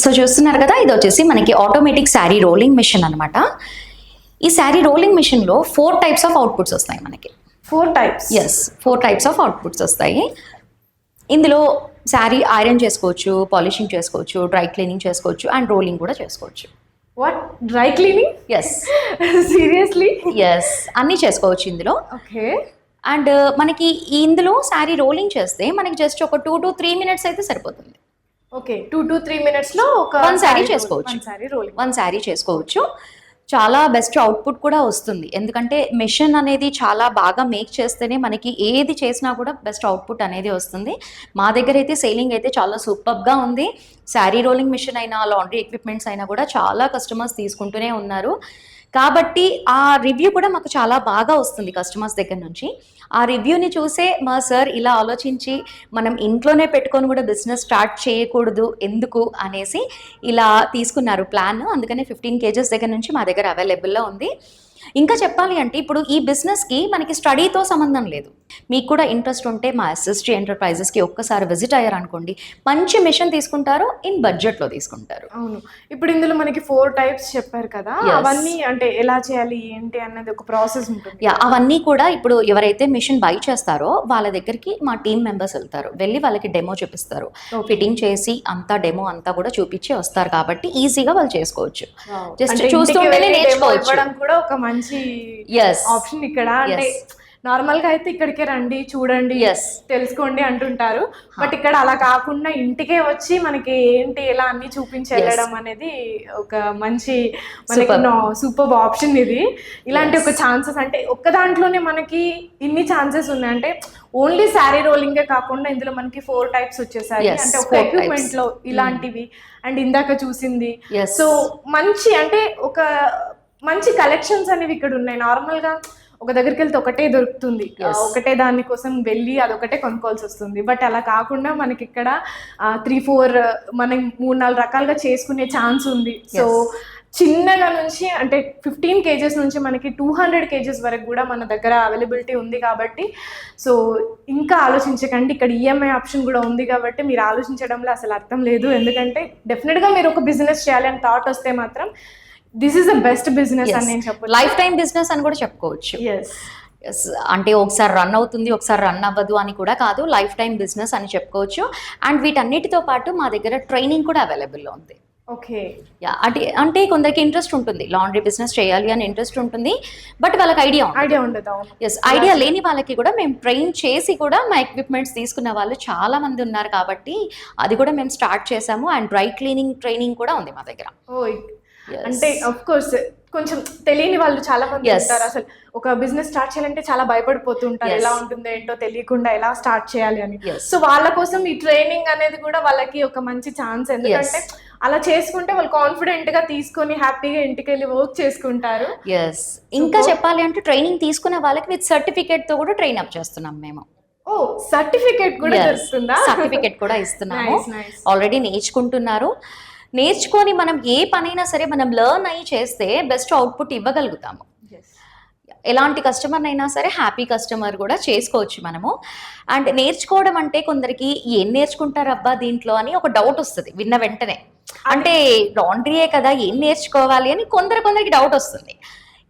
సో చూస్తున్నారు కదా, ఇది వచ్చేసి మనకి ఆటోమేటిక్ శారీ రోలింగ్ మిషన్ అనమాట. ఈ శారీ రోలింగ్ మిషన్లో 4 టైప్స్ ఆఫ్ అవుట్పుట్స్ వస్తాయి మనకి. 4 types. Yes 4 types of outputs వస్తాయి. ఇందులో శారీ ఐరన్ చేసుకోవచ్చు, పాలిషింగ్ చేసుకోవచ్చు, డ్రై క్లీనింగ్ చేసుకోవచ్చు అండ్ రోలింగ్ కూడా చేసుకోవచ్చు. What, dry cleaning? Yes seriously? Yes అన్నీ చేసుకోవచ్చు ఇందులో. ఓకే. అండ్ మనకి ఇందులో శారీ రోలింగ్ చేస్తే మనకి జస్ట్ ఒక 2 to 3 minutes అయితే సరిపోతుంది. ఓకే, 2 to 3 minutes లో ఒక వన్ శారీ చేసుకోవచ్చు. వన్ శారీ చేసుకోవచ్చు. చాలా బెస్ట్ అవుట్పుట్ కూడా వస్తుంది, ఎందుకంటే మెషిన్ అనేది చాలా బాగా మేక్ చేస్తేనే మనకి ఏది చేసినా కూడా బెస్ట్ అవుట్పుట్ అనేది వస్తుంది. మా దగ్గర అయితే సేలింగ్ అయితే చాలా సూపర్గా ఉంది. శారీ రోలింగ్ మిషన్ అయినా, లాండ్రీ ఎక్విప్మెంట్స్ అయినా కూడా చాలా కస్టమర్స్ తీసుకుంటూనే ఉన్నారు. కాబట్టి ఆ రివ్యూ కూడా మాకు చాలా బాగా వస్తుంది కస్టమర్స్ దగ్గర నుంచి. ఆ రివ్యూని చూసే మా సార్ ఇలా ఆలోచించి మనం ఇంట్లోనే పెట్టుకొని కూడా బిజినెస్ స్టార్ట్ చేయకూడదు ఎందుకు అనేసి ఇలా తీసుకున్నారు ప్లాన్. అందుకనే 15 kgs దగ్గర నుంచి మా దగ్గర అవైలబుల్లో ఉంది. ఇంకా చెప్పాలి అంటే ఇప్పుడు ఈ బిజినెస్కి మనకి స్టడీతో సంబంధం లేదు. మీకు కూడా ఇంట్రెస్ట్ ఉంటే మా SSG ఎంటర్ప్రైజెస్కి ఒక్కసారి విజిట్ అయ్యారనుకోండి, మంచి మిషన్ తీసుకుంటారు, ఇన్ బడ్జెట్లో తీసుకుంటారు. అవును, ఇప్పుడు ఇందులో మనకి 4 టైప్స్ చెప్పారు కదా, అవన్నీ అంటే ఎలా చేయాలి ఏంటి అన్నది ఒక ప్రాసెస్ ఉంటుంది. అవన్నీ కూడా ఇప్పుడు ఎవరైతే మిషన్ బై చేస్తారో వాళ్ళ దగ్గరికి మా టీమ్ మెంబర్స్ వెళ్తారు, వెళ్ళి వాళ్ళకి డెమో చూపిస్తారు. ఫిట్టింగ్ చేసి అంతా డెమో అంతా కూడా చూపించి వస్తారు, కాబట్టి ఈజీగా వాళ్ళు చేసుకోవచ్చు. జస్ట్ చూస్తుంటేనే నేర్చుకోవచ్చు కూడా ఒక మంచి ఆప్షన్ ఇక్కడ. అంటే నార్మల్ గా అయితే ఇక్కడికే రండి, చూడండి, తెలుసుకోండి అంటుంటారు. బట్ ఇక్కడ అలా కాకుండా ఇంటికే వచ్చి మనకి ఏంటి ఎలా అన్ని చూపించి వెళ్ళడం అనేది ఒక మంచి మనకి సూపర్ ఆప్షన్ ఇది. ఇలాంటి ఒక ఛాన్సెస్ అంటే ఒక్క దాంట్లోనే మనకి ఇన్ని ఛాన్సెస్ ఉన్నాయి. అంటే ఓన్లీ శారీ రోలింగే కాకుండా ఇందులో మనకి 4 టైప్స్ వచ్చేసాయి. అంటే ఒక ఎక్విప్మెంట్ లో ఇలాంటివి అండ్ ఇందాక చూసింది. సో మంచి అంటే ఒక మంచి కలెక్షన్స్ అనేవి ఇక్కడ ఉన్నాయి. నార్మల్ గా ఒక దగ్గరికి వెళ్తే ఒకటే దొరుకుతుంది, ఒకటే దాని కోసం వెళ్ళి అదొకటే కొనుక్కోవాల్సి వస్తుంది. బట్ అలా కాకుండా మనకి ఇక్కడ 3-4 మనం 3-4 రకాలుగా చేసుకునే ఛాన్స్ ఉంది. సో చిన్నగా నుంచి అంటే 15 kgs నుంచి మనకి 200 kgs వరకు కూడా మన దగ్గర అవైలబిలిటీ ఉంది. కాబట్టి సో ఇంకా ఆలోచించకండి, ఇక్కడ EMI ఆప్షన్ కూడా ఉంది. కాబట్టి మీరు ఆలోచించడంలో అసలు అర్థం లేదు. ఎందుకంటే డెఫినెట్గా మీరు ఒక బిజినెస్ చేయాలి అని థాట్ వస్తే మాత్రం this is the best business అని నేను చెప్పొచ్చు. లైఫ్ టైం బిజినెస్ అని కూడా చెప్పుకోవచ్చు. అంటే ఒకసారి రన్ అవుతుంది, ఒకసారి రన్ అవ్వదు అని కూడా కాదు, లైఫ్ టైం బిజినెస్ అని చెప్పుకోవచ్చు. అండ్ వీటన్నిటితో పాటు మా దగ్గర ట్రైనింగ్ కూడా అవైలబుల్లో ఉంది. ఓకే. అంటే కొందరికి ఇంట్రెస్ట్ ఉంటుంది, లాండ్రీ బిజినెస్ చేయాలి అని ఇంట్రెస్ట్ ఉంటుంది, బట్ వాళ్ళకి ఐడియా ఉండదు. ఐడియా లేని వాళ్ళకి కూడా మేము ట్రైన్ చేసి కూడా మా ఎక్విప్మెంట్స్ తీసుకున్న వాళ్ళు చాలా మంది ఉన్నారు. కాబట్టి అది కూడా మేము స్టార్ట్ చేసాము. అండ్ డ్రై క్లీనింగ్ ట్రైనింగ్ కూడా ఉంది మా దగ్గర. అంటే ఆఫ్ కోర్స్ కొంచెం తెలియని వాళ్ళు చాలా మంది ఉంటారు. అసలు ఒక బిజినెస్ స్టార్ట్ చేయాలంటే చాలా భయపడిపోతుంటారు, ఎలా ఉంటుందో ఏంటో తెలియకుండా ఎలా స్టార్ట్ చేయాలి అని. సో వాళ్ళ కోసం ఈ ట్రైనింగ్ అనేది కూడా వాళ్ళకి ఒక మంచి ఛాన్స్. ఎందుకంటే అలా చేసుకుంటే వాళ్ళు కాన్ఫిడెంట్ గా తీసుకొని హ్యాపీగా ఇంటికి వెళ్ళి వర్క్ చేసుకుంటారు. ఇంకా చెప్పాలి అంటే ట్రైనింగ్ తీసుకున్న వాళ్ళకి విత్ సర్టిఫికేట్ తో కూడా ట్రైన్ అప్ చేస్తున్నాం మేము. సర్టిఫికేట్ కూడా ఇస్తుందా? సర్టిఫికేట్ కూడా ఇస్తున్నాము. ఆల్రెడీ నేర్చుకుంటున్నారు. నేర్చుకొని మనం ఏ పనైనా సరే మనం లెర్న్ అయ్యి చేస్తే బెస్ట్ అవుట్పుట్ ఇవ్వగలుగుతాము. ఎలాంటి కస్టమర్ అయినా సరే హ్యాపీ కస్టమర్ కూడా చేసుకోవచ్చు మనము. అండ్ నేర్చుకోవడం అంటే కొందరికి ఏం నేర్చుకుంటారు అబ్బా దీంట్లో అని ఒక డౌట్ వస్తుంది విన్న వెంటనే. అంటే లాండ్రీయే కదా ఏం నేర్చుకోవాలి అని కొందరికి డౌట్ వస్తుంది.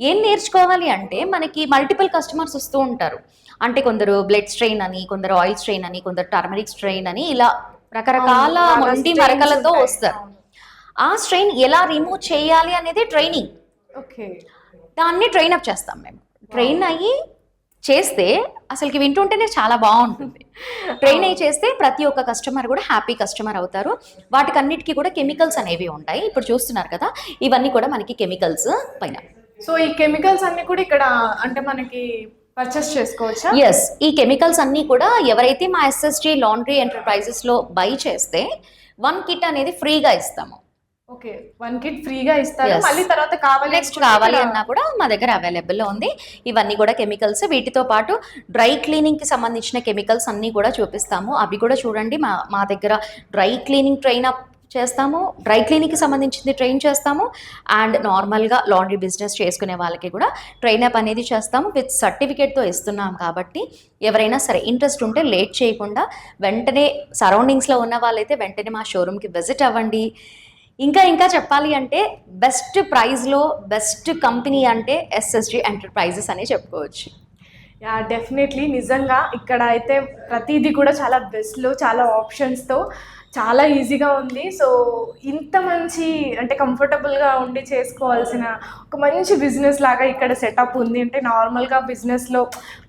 ఏం నేర్చుకోవాలి అంటే మనకి మల్టిపుల్ కస్టమర్స్ వస్తూ ఉంటారు. అంటే కొందరు బ్లడ్ స్ట్రెయిన్ అని, కొందరు ఆయిల్ స్ట్రెయిన్ అని, కొందరు టర్మరిక్ స్ట్రెయిన్ అని, ఇలా రకరకాల మొండి మరకలతో వస్తారు. ఆ స్ట్రెయిన్ ఎలా రిమూవ్ చేయాలి అనేది ట్రైనింగ్. దాన్ని ట్రైన్ అప్ చేస్తాం మేము. ట్రైన్ అయ్యి చేస్తే అసలుకి వింటుంటేనే చాలా బాగుంటుంది. ట్రైన్ అయ్యి చేస్తే ప్రతి ఒక్క కస్టమర్ కూడా హ్యాపీ కస్టమర్ అవుతారు. వాటికన్నిటికీ కూడా కెమికల్స్ అనేవి ఉంటాయి. ఇప్పుడు చూస్తున్నారు కదా, ఇవన్నీ కూడా మనకి కెమికల్స్ పైన. సో ఈ కెమికల్స్ అన్ని కూడా ఇక్కడ అంటే మనకి పర్చేస్ చేసుకోవచ్చా? ఈ కెమికల్స్ అన్నీ కూడా ఎవరైతే మా SSG లాండ్రీ ఎంటర్ప్రైజెస్ లో బై చేస్తే 1 kit అనేది ఫ్రీగా ఇస్తాము. ఓకే, 1 kit ఫ్రీగా ఇస్తారు. మళ్ళీ తర్వాత నెక్స్ట్ కావాలి అన్నా కూడా మా దగ్గర అవైలబుల్లో ఉంది. ఇవన్నీ కూడా కెమికల్స్. వీటితో పాటు డ్రై క్లీనింగ్ కి సంబంధించిన కెమికల్స్ అన్నీ కూడా చూపిస్తాము. అవి కూడా చూడండి. మా దగ్గర డ్రై క్లీనింగ్ ట్రైన్ అప్ చేస్తాము, డ్రై క్లీనింగ్కి సంబంధించింది ట్రైన్ చేస్తాము. అండ్ నార్మల్గా లాండ్రీ బిజినెస్ చేసుకునే వాళ్ళకి కూడా ట్రైన్ అప్ అనేది చేస్తాము. విత్ సర్టిఫికేట్తో ఇస్తున్నాం. కాబట్టి ఎవరైనా సరే ఇంట్రెస్ట్ ఉంటే లేట్ చేయకుండా వెంటనే సరౌండింగ్స్లో ఉన్న వాళ్ళైతే వెంటనే మా షోరూమ్కి విజిట్ అవ్వండి. ఇంకా చెప్పాలి అంటే బెస్ట్ ప్రైస్లో బెస్ట్ కంపెనీ అంటే SSG ఎంటర్ప్రైజెస్ అని చెప్పుకోవచ్చు. యా డెఫినెట్లీ నిజంగా ఇక్కడ అయితే ప్రతిదీ కూడా చాలా బెస్ట్లో చాలా ఆప్షన్స్తో చాలా ఈజీగా ఉంది. సో ఇంత మంచి అంటే కంఫర్టబుల్గా ఉండి చేసుకోవాల్సిన ఒక మంచి బిజినెస్ లాగా ఇక్కడ సెటప్ ఉంది. అంటే నార్మల్గా బిజినెస్లో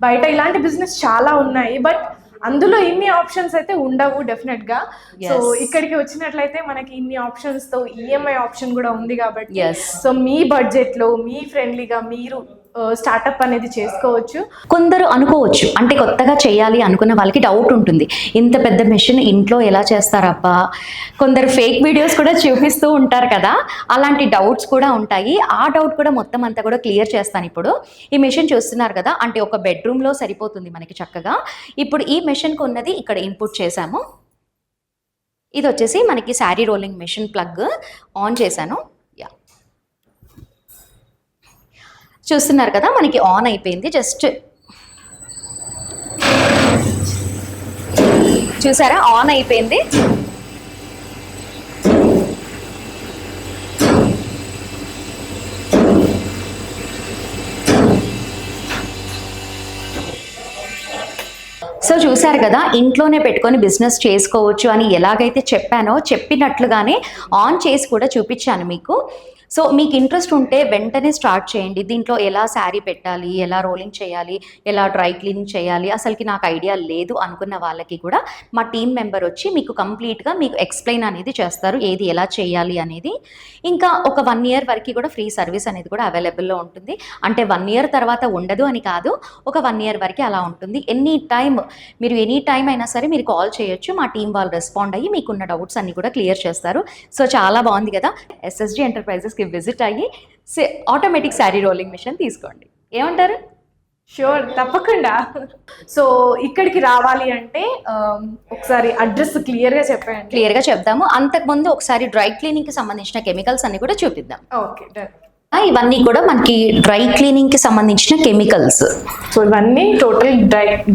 బయట ఇలాంటి బిజినెస్ చాలా ఉన్నాయి, బట్ అందులో ఇన్ని ఆప్షన్స్ అయితే ఉండవు డెఫినెట్గా. సో ఇక్కడికి వచ్చినట్లయితే మనకి ఇన్ని ఆప్షన్స్తో ఈఎంఐ ఆప్షన్ కూడా ఉంది కాబట్టి సో మీ బడ్జెట్లో మీ ఫ్రెండ్లీగా మీరు స్టార్టప్ అనేది చేసుకోవచ్చు. కొందరు అనుకోవచ్చు, అంటే కొత్తగా చేయాలి అనుకున్న వాళ్ళకి డౌట్ ఉంటుంది, ఇంత పెద్ద మెషిన్ ఇంట్లో ఎలా చేస్తారబ్బా. కొందరు ఫేక్ వీడియోస్ కూడా చూపిస్తూ ఉంటారు కదా, అలాంటి డౌట్స్ కూడా ఉంటాయి. ఆ డౌట్ కూడా మొత్తం అంతా కూడా క్లియర్ చేస్తాను. ఇప్పుడు ఈ మెషిన్ చూస్తున్నారు కదా, అంటే ఒక బెడ్రూమ్లో సరిపోతుంది మనకి చక్కగా. ఇప్పుడు ఈ మెషిన్కి ఉన్నది ఇక్కడ ఇన్పుట్ చేశాము. ఇది వచ్చేసి మనకి sari rolling machine plug on చేశాను. చూస్తున్నారు కదా, మనకి ఆన్ అయిపోయింది. జస్ట్ చూసారా, ఆన్ అయిపోయింది. సో చూసారు కదా, ఇంట్లోనే పెట్టుకొని బిజినెస్ చేసుకోవచ్చు అని ఎలాగైతే చెప్పానో చెప్పినట్లుగానే ఆన్ చేసి కూడా చూపించాను మీకు. సో మీకు ఇంట్రెస్ట్ ఉంటే వెంటనే స్టార్ట్ చేయండి. దీంట్లో ఎలా శారీ పెట్టాలి, ఎలా రోలింగ్ చేయాలి, ఎలా డ్రై క్లీనింగ్ చేయాలి, అసలుకి నాకు ఐడియా లేదు అనుకున్న వాళ్ళకి కూడా మా టీం మెంబర్ వచ్చి మీకు కంప్లీట్గా మీకు ఎక్స్ప్లెయిన్ అనేది చేస్తారు, ఏది ఎలా చేయాలి అనేది. ఇంకా ఒక 1 year వరకు కూడా ఫ్రీ సర్వీస్ అనేది కూడా అవైలబుల్లో ఉంటుంది. అంటే 1 year తర్వాత ఉండదు అని కాదు, ఒక 1 year వరకు అలా ఉంటుంది. ఎనీ టైం అయినా సరే మీరు కాల్ చేయొచ్చు. మా టీం వాళ్ళు రెస్పాండ్ అయ్యి మీకున్న డౌట్స్ అన్ని కూడా క్లియర్ చేస్తారు. సో చాలా బాగుంది కదా, SSG ఎంటర్ప్రైజెస్కి విజిట్ అయ్యి ఆటోమేటిక్ శారీ రోలింగ్ మిషన్ తీసుకోండి. ఏమంటారు? షూర్, తప్పకుండా. సో ఇక్కడికి రావాలి అంటే ఒకసారి అడ్రస్ క్లియర్గా చెప్పండి. క్లియర్గా చెప్దాము. అంతకుముందు ఒకసారి డ్రై క్లీనింగ్కి సంబంధించిన కెమికల్స్ అన్ని కూడా చూపిద్దాం. Okay done. ఇవన్నీ కూడా మనకి డ్రై క్లీనింగ్ కి సంబంధించిన కెమికల్స్. సో ఇవన్నీ total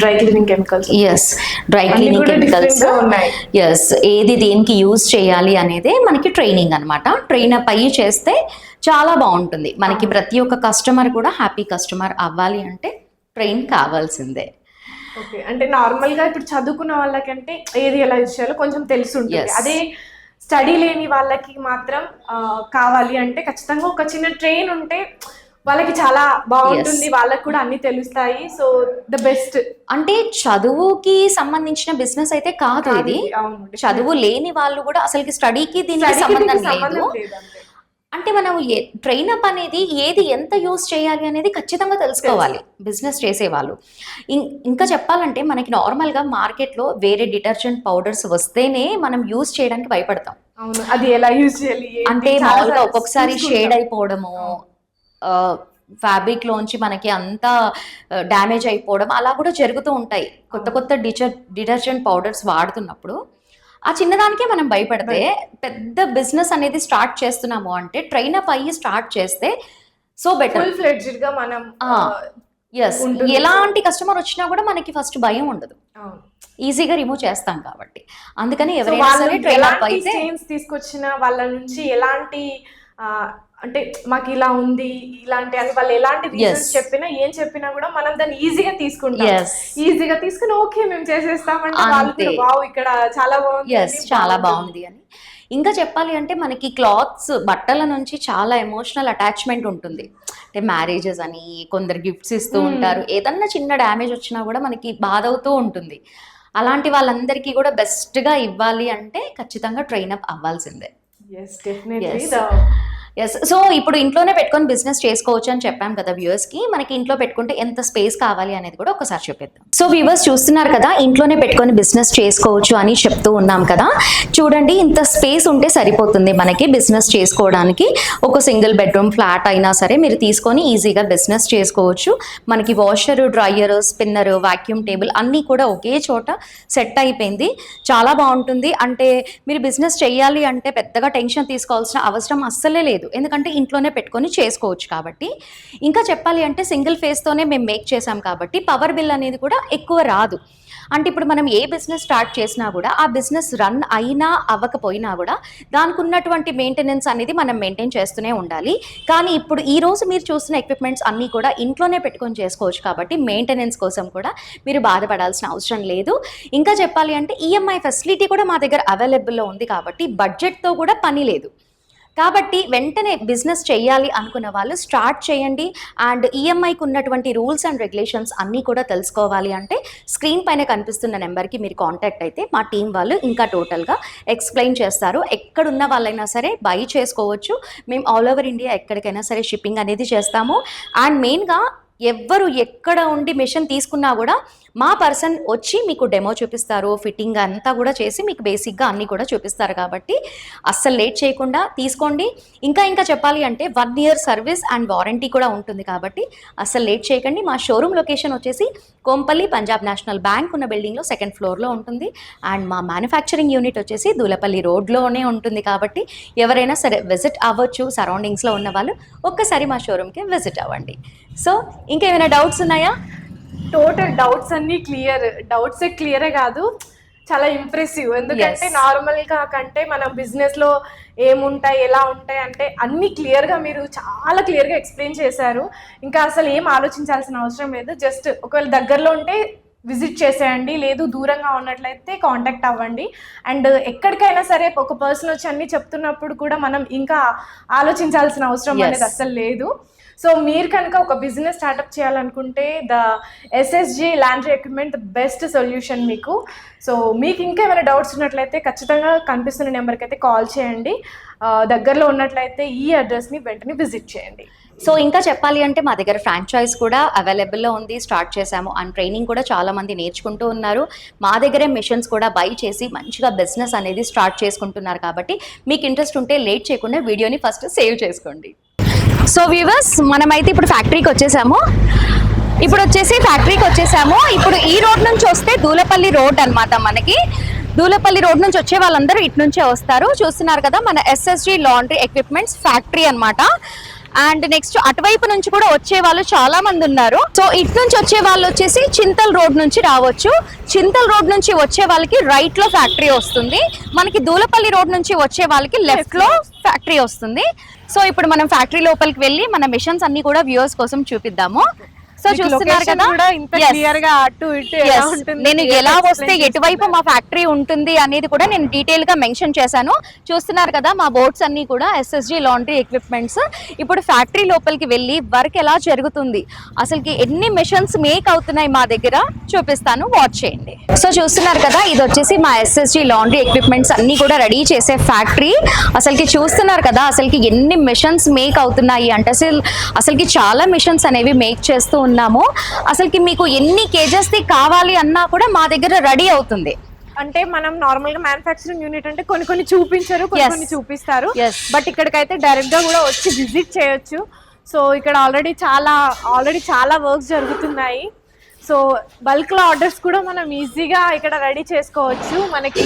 dry cleaning chemicals. Yes, dry cleaning chemicals. Yes, ఏది దేనికి యూజ్ చేయాలి అనేది మనకి ట్రైనింగ్ అనమాట. ట్రైన్ అప్ అయ్యి చేస్తే చాలా బాగుంటుంది. మనకి ప్రతి ఒక్క కస్టమర్ కూడా హ్యాపీ కస్టమర్ అవ్వాలి అంటే ట్రైన్ కావాల్సిందే. ఓకే, అంటే నార్మల్గా ఇప్పుడు చదువుకున్న వాళ్ళకంటే ఏది ఎలా యూజ్ చేయాలో కొంచెం తెలిసి ఉంటుంది. అదే స్టడీ లేని వాళ్ళకి మాత్రం కావాలి అంటే ఖచ్చితంగా ఒక చిన్న ట్రైన్ ఉంటే వాళ్ళకి చాలా బాగుంటుంది, వాళ్ళకి కూడా అన్ని తెలుస్తాయి. So the best. అంటే చదువుకి సంబంధించిన బిజినెస్ అయితే కాదు ఇది. చదువు లేని వాళ్ళు కూడా అసలుకి స్టడీకి దీనికి సంబంధం లేదు. అంటే మనం ట్రైన్ అప్ అనేది ఏది ఎంత యూజ్ చేయాలి అనేది ఖచ్చితంగా తెలుసుకోవాలి బిజినెస్ చేసేవాళ్ళు. ఇంకా చెప్పాలంటే మనకి నార్మల్గా మార్కెట్లో వేరే డిటర్జెంట్ పౌడర్స్ వస్తేనే మనం యూజ్ చేయడానికి భయపడతాం. అది ఎలా యూజ్ చేయాలి అంటే మామూలుగా ఒక్కొక్కసారి షేడ్ అయిపోవడము, ఫ్యాబ్రిక్ లోంచి మనకి అంతా డ్యామేజ్ అయిపోవడం అలా కూడా జరుగుతూ ఉంటాయి కొత్త డిటర్జెంట్ పౌడర్స్ వాడుతున్నప్పుడు. ఆ చిన్నదానికే మనం భయపడితే పెద్ద బిజినెస్ అనేది స్టార్ట్ చేస్తున్నాము అంటే ట్రైన్ అప్ అయ్యి స్టార్ట్ చేస్తే సో బెటర్. ఫుల్ ఫ్లెడ్జ్డ్ గా మనం ఎలాంటి కస్టమర్ వచ్చినా కూడా మనకి ఫస్ట్ భయం ఉండదు, ఈజీగా రిమూవ్ చేస్తాం కాబట్టి. అందుకని ఎవరైనా సరే ట్రైన్ అప్ అయితే తీసుకొచ్చిన వాళ్ళ నుంచి ఎలాంటి అంటే మాకు ఇలా ఉంది ఇలాంటి అని వాళ్ళు ఎలాంటి రీజన్స్ చెప్పినా ఏం చెప్పినా కూడా మనం దాన్ని ఈజీగా తీసుకుంటాం. ఈజీగా తీసుకుని ఓకే మేము చేసేస్తామంటే వాళ్ళు వావ్ ఇక్కడ చాలా బాగుంది, చాలా బాగుంది అని. ఇంకా చెప్పాలి అంటే మనకి క్లాత్స్ బట్టల నుంచి చాలా ఎమోషనల్ అటాచ్మెంట్ ఉంటుంది. అంటే మ్యారేజెస్ అని కొందరు గిఫ్ట్స్ ఇస్తూ ఉంటారు, ఏదన్నా చిన్న డ్యామేజ్ వచ్చినా కూడా మనకి బాధ అవుతూ ఉంటుంది. అలాంటి వాళ్ళందరికీ కూడా బెస్ట్గా ఇవ్వాలి అంటే ఖచ్చితంగా ట్రైన్ అప్ అవ్వాల్సిందే. ఎస్, సో ఇప్పుడు ఇంట్లోనే పెట్టుకొని బిజినెస్ చేసుకోవచ్చు అని చెప్పాం కదా వ్యూవర్స్కి. మనకి ఇంట్లో పెట్టుకుంటే ఎంత స్పేస్ కావాలి అనేది కూడా ఒకసారి చూపిద్దాం. సో వ్యూవర్స్ చూస్తున్నారు కదా, ఇంట్లోనే పెట్టుకొని బిజినెస్ చేసుకోవచ్చు అని చెప్తూ ఉన్నాం కదా. చూడండి, ఇంత స్పేస్ ఉంటే సరిపోతుంది మనకి బిజినెస్ చేసుకోవడానికి. ఒక సింగిల్ బెడ్రూమ్ ఫ్లాట్ అయినా సరే మీరు తీసుకొని ఈజీగా బిజినెస్ చేసుకోవచ్చు. మనకి washer, dryer, spinner, vacuum table అన్నీ కూడా ఒకే చోట సెట్ అయిపోయింది. చాలా బాగుంటుంది. అంటే మీరు బిజినెస్ చేయాలి అంటే పెద్దగా టెన్షన్ తీసుకోవాల్సిన అవసరం అస్సలే లేదు. లేదు, ఎందుకంటే ఇంట్లోనే పెట్టుకొని చేసుకోవచ్చు కాబట్టి. ఇంకా చెప్పాలి అంటే సింగిల్ ఫేస్తోనే మేము మేక్ చేసాం కాబట్టి పవర్ బిల్ అనేది కూడా ఎక్కువ రాదు. అంటే ఇప్పుడు మనం ఏ బిజినెస్ స్టార్ట్ చేసినా కూడా ఆ బిజినెస్ రన్ అయినా అవ్వకపోయినా కూడా దానికి ఉన్నటువంటి మెయింటెనెన్స్ అనేది మనం మెయింటైన్ చేస్తూనే ఉండాలి. కానీ ఇప్పుడు ఈ రోజు మీరు చూస్తున్న ఎక్విప్మెంట్స్ అన్నీ కూడా ఇంట్లోనే పెట్టుకొని చేసుకోవచ్చు కాబట్టి మెయింటెనెన్స్ కోసం కూడా మీరు బాధపడాల్సిన అవసరం లేదు. ఇంకా చెప్పాలి అంటే ఈఎంఐ ఫెసిలిటీ కూడా మా దగ్గర అవైలబుల్లో ఉంది కాబట్టి బడ్జెట్తో కూడా పని లేదు. కాబట్టి వెంటనే బిజినెస్ చేయాలి అనుకున్న వాళ్ళు స్టార్ట్ చేయండి. అండ్ ఈఎంఐకి ఉన్నటువంటి రూల్స్ అండ్ రెగ్యులేషన్స్ అన్నీ కూడా తెలుసుకోవాలి అంటే స్క్రీన్ పైన కనిపిస్తున్న నెంబర్కి మీరు కాంటాక్ట్ అయితే మా టీం వాళ్ళు ఇంకా టోటల్గా ఎక్స్ప్లెయిన్ చేస్తారు. ఎక్కడున్న వాళ్ళైనా సరే బై చేసుకోవచ్చు. మేము ఆల్ ఓవర్ ఇండియా ఎక్కడికైనా సరే షిప్పింగ్ అనేది చేస్తాము. అండ్ మెయిన్గా ఎవ్వరు ఎక్కడ ఉండి మిషన్ తీసుకున్నా కూడా మా పర్సన్ వచ్చి మీకు డెమో చూపిస్తారు, ఫిట్టింగ్ అంతా కూడా చేసి మీకు బేసిక్గా అన్నీ కూడా చూపిస్తారు. కాబట్టి అస్సలు లేట్ చేయకుండా తీసుకోండి. ఇంకా చెప్పాలి అంటే 1 year సర్వీస్ అండ్ వారంటీ కూడా ఉంటుంది కాబట్టి అస్సలు లేట్ చేయకండి. మా షోరూమ్ లొకేషన్ వచ్చేసి కోంపల్లి పంజాబ్ నేషనల్ బ్యాంక్ ఉన్న బిల్డింగ్లో 2nd floorలో ఉంటుంది. అండ్ మా మ్యానుఫ్యాక్చరింగ్ యూనిట్ వచ్చేసి దూలపల్లి రోడ్లోనే ఉంటుంది కాబట్టి ఎవరైనా సరే విజిట్ అవ్వచ్చు. సరౌండింగ్స్లో ఉన్న వాళ్ళు ఒక్కసారి మా షోరూమ్కి విజిట్ అవ్వండి. సో ఇంకేమైనా డౌట్స్ ఉన్నాయా? టోటల్ డౌట్స్ అన్ని క్లియరే కాదు, చాలా ఇంప్రెసివ్. ఎందుకంటే Yes. నార్మల్ గా కంటే మనం బిజినెస్ లో ఏముంటాయి ఎలా ఉంటాయి అంటే అన్ని క్లియర్ గా మీరు చాలా క్లియర్ గా ఎక్స్ప్లెయిన్ చేశారు. ఇంకా అసలు ఏం ఆలోచించాల్సిన అవసరం లేదు. జస్ట్ ఒకవేళ దగ్గరలో ఉంటే విజిట్ చేసేయండి, లేదు దూరంగా ఉన్నట్లయితే కాంటాక్ట్ అవ్వండి. అండ్ ఎక్కడికైనా సరే ఒక పర్సన్ వచ్చి అన్ని చెప్తున్నప్పుడు కూడా మనం ఇంకా ఆలోచించాల్సిన అవసరం Yes. అనేది అసలు లేదు. సో మీరు కనుక ఒక బిజినెస్ స్టార్ట్అప్ చేయాలనుకుంటే the SSG laundry equipment best solution మీకు. సో మీకు ఇంకా ఏమైనా డౌట్స్ ఉన్నట్లయితే ఖచ్చితంగా కనిపిస్తున్న నెంబర్కి అయితే కాల్ చేయండి. దగ్గరలో ఉన్నట్లయితే ఈ అడ్రస్ని వెంటనే విజిట్ చేయండి. సో ఇంకా చెప్పాలి అంటే మా దగ్గర ఫ్రాంచైజ్ కూడా అవైలబుల్లో ఉంది, స్టార్ట్ చేశాము. అండ్ ట్రైనింగ్ కూడా చాలా మంది నేర్చుకుంటూ ఉన్నారు. మా దగ్గరే మిషన్స్ కూడా బై చేసి మంచిగా బిజినెస్ అనేది స్టార్ట్ చేసుకుంటున్నారు. కాబట్టి మీకు ఇంట్రెస్ట్ ఉంటే లేట్ చేయకుండా వీడియోని ఫస్ట్ సేవ్ చేసుకోండి. సో వ్యూవర్స్, మనమైతే ఇప్పుడు ఫ్యాక్టరీకి వచ్చేసాము. ఇప్పుడు ఈ రోడ్ నుంచి వస్తే దూలపల్లి రోడ్ అన్నమాట. మనకి దూలపల్లి రోడ్ నుంచి వచ్చే వాళ్ళందరూ ఇటు నుంచే వస్తారు. చూస్తున్నారు కదా మన ఎస్ఎస్జి లాండ్రీ ఎక్విప్మెంట్స్ ఫ్యాక్టరీ అన్నమాట. అండ్ నెక్స్ట్ అటువైపు నుంచి కూడా వచ్చే వాళ్ళు చాలా మంది ఉన్నారు. సో ఇటు నుంచి వచ్చే వాళ్ళు వచ్చేసి చింతల్ రోడ్ నుంచి రావచ్చు. చింతల్ రోడ్ నుంచి వచ్చే వాళ్ళకి రైట్ లో ఫ్యాక్టరీ వస్తుంది. మనకి దూలపల్లి రోడ్ నుంచి వచ్చే వాళ్ళకి లెఫ్ట్ లో ఫ్యాక్టరీ వస్తుంది. సో ఇప్పుడు మనం ఫ్యాక్టరీ లోపలికి వెళ్ళి మన మిషన్స్ అన్ని కూడా వ్యూవర్స్ కోసం చూపిద్దాము. సో చూస్తున్నారు కదా, నేను ఎలా వస్తే ఎటువైపు మా ఫ్యాక్టరీ ఉంటుంది అనేది కూడా నేను డీటెయిల్ గా మెన్షన్ చేశాను. చూస్తున్నారు కదా మా బోర్డ్స్ అన్ని కూడా ఎస్ఎస్జి లాండ్రీ ఎక్విప్మెంట్స్. ఇప్పుడు ఫ్యాక్టరీ లోపలికి వెళ్ళి వర్క్ ఎలా జరుగుతుంది, అసలుకి ఎన్ని మిషన్స్ మేక్ అవుతున్నాయి మా దగ్గర చూపిస్తాను, వాచ్ చేయండి. సో చూస్తున్నారు కదా, ఇది వచ్చేసి మా ఎస్ఎస్జి లాండ్రీ ఎక్విప్మెంట్స్ అన్ని కూడా రెడీ చేసే ఫ్యాక్టరీ. అసలుకి చూస్తున్నారు కదా అసలుకి ఎన్ని మిషన్స్ మేక్ అవుతున్నాయి అంటే అసలుకి చాలా మిషన్స్ అనేవి మేక్ చేస్తూ ఉన్నాము. అసలుకి మీకు ఎన్ని కేజెస్ ది కావాలి అన్నా కూడా మా దగ్గర రెడీ అవుతుంది. అంటే మనం నార్మల్ గా మ్యానుఫ్యాక్చరింగ్ యూనిట్ అంటే కొన్ని చూపించారు, కొన్ని చూపిస్తారు. బట్ ఇక్కడికైతే డైరెక్ట్ గా కూడా వచ్చి విజిట్ చేయొచ్చు. సో ఇక్కడ ఆల్రెడీ చాలా వర్క్స్ జరుగుతున్నాయి. సో బల్క్ లో ఆర్డర్స్ కూడా మనం ఈజీగా ఇక్కడ రెడీ చేసుకోవచ్చు. మనకి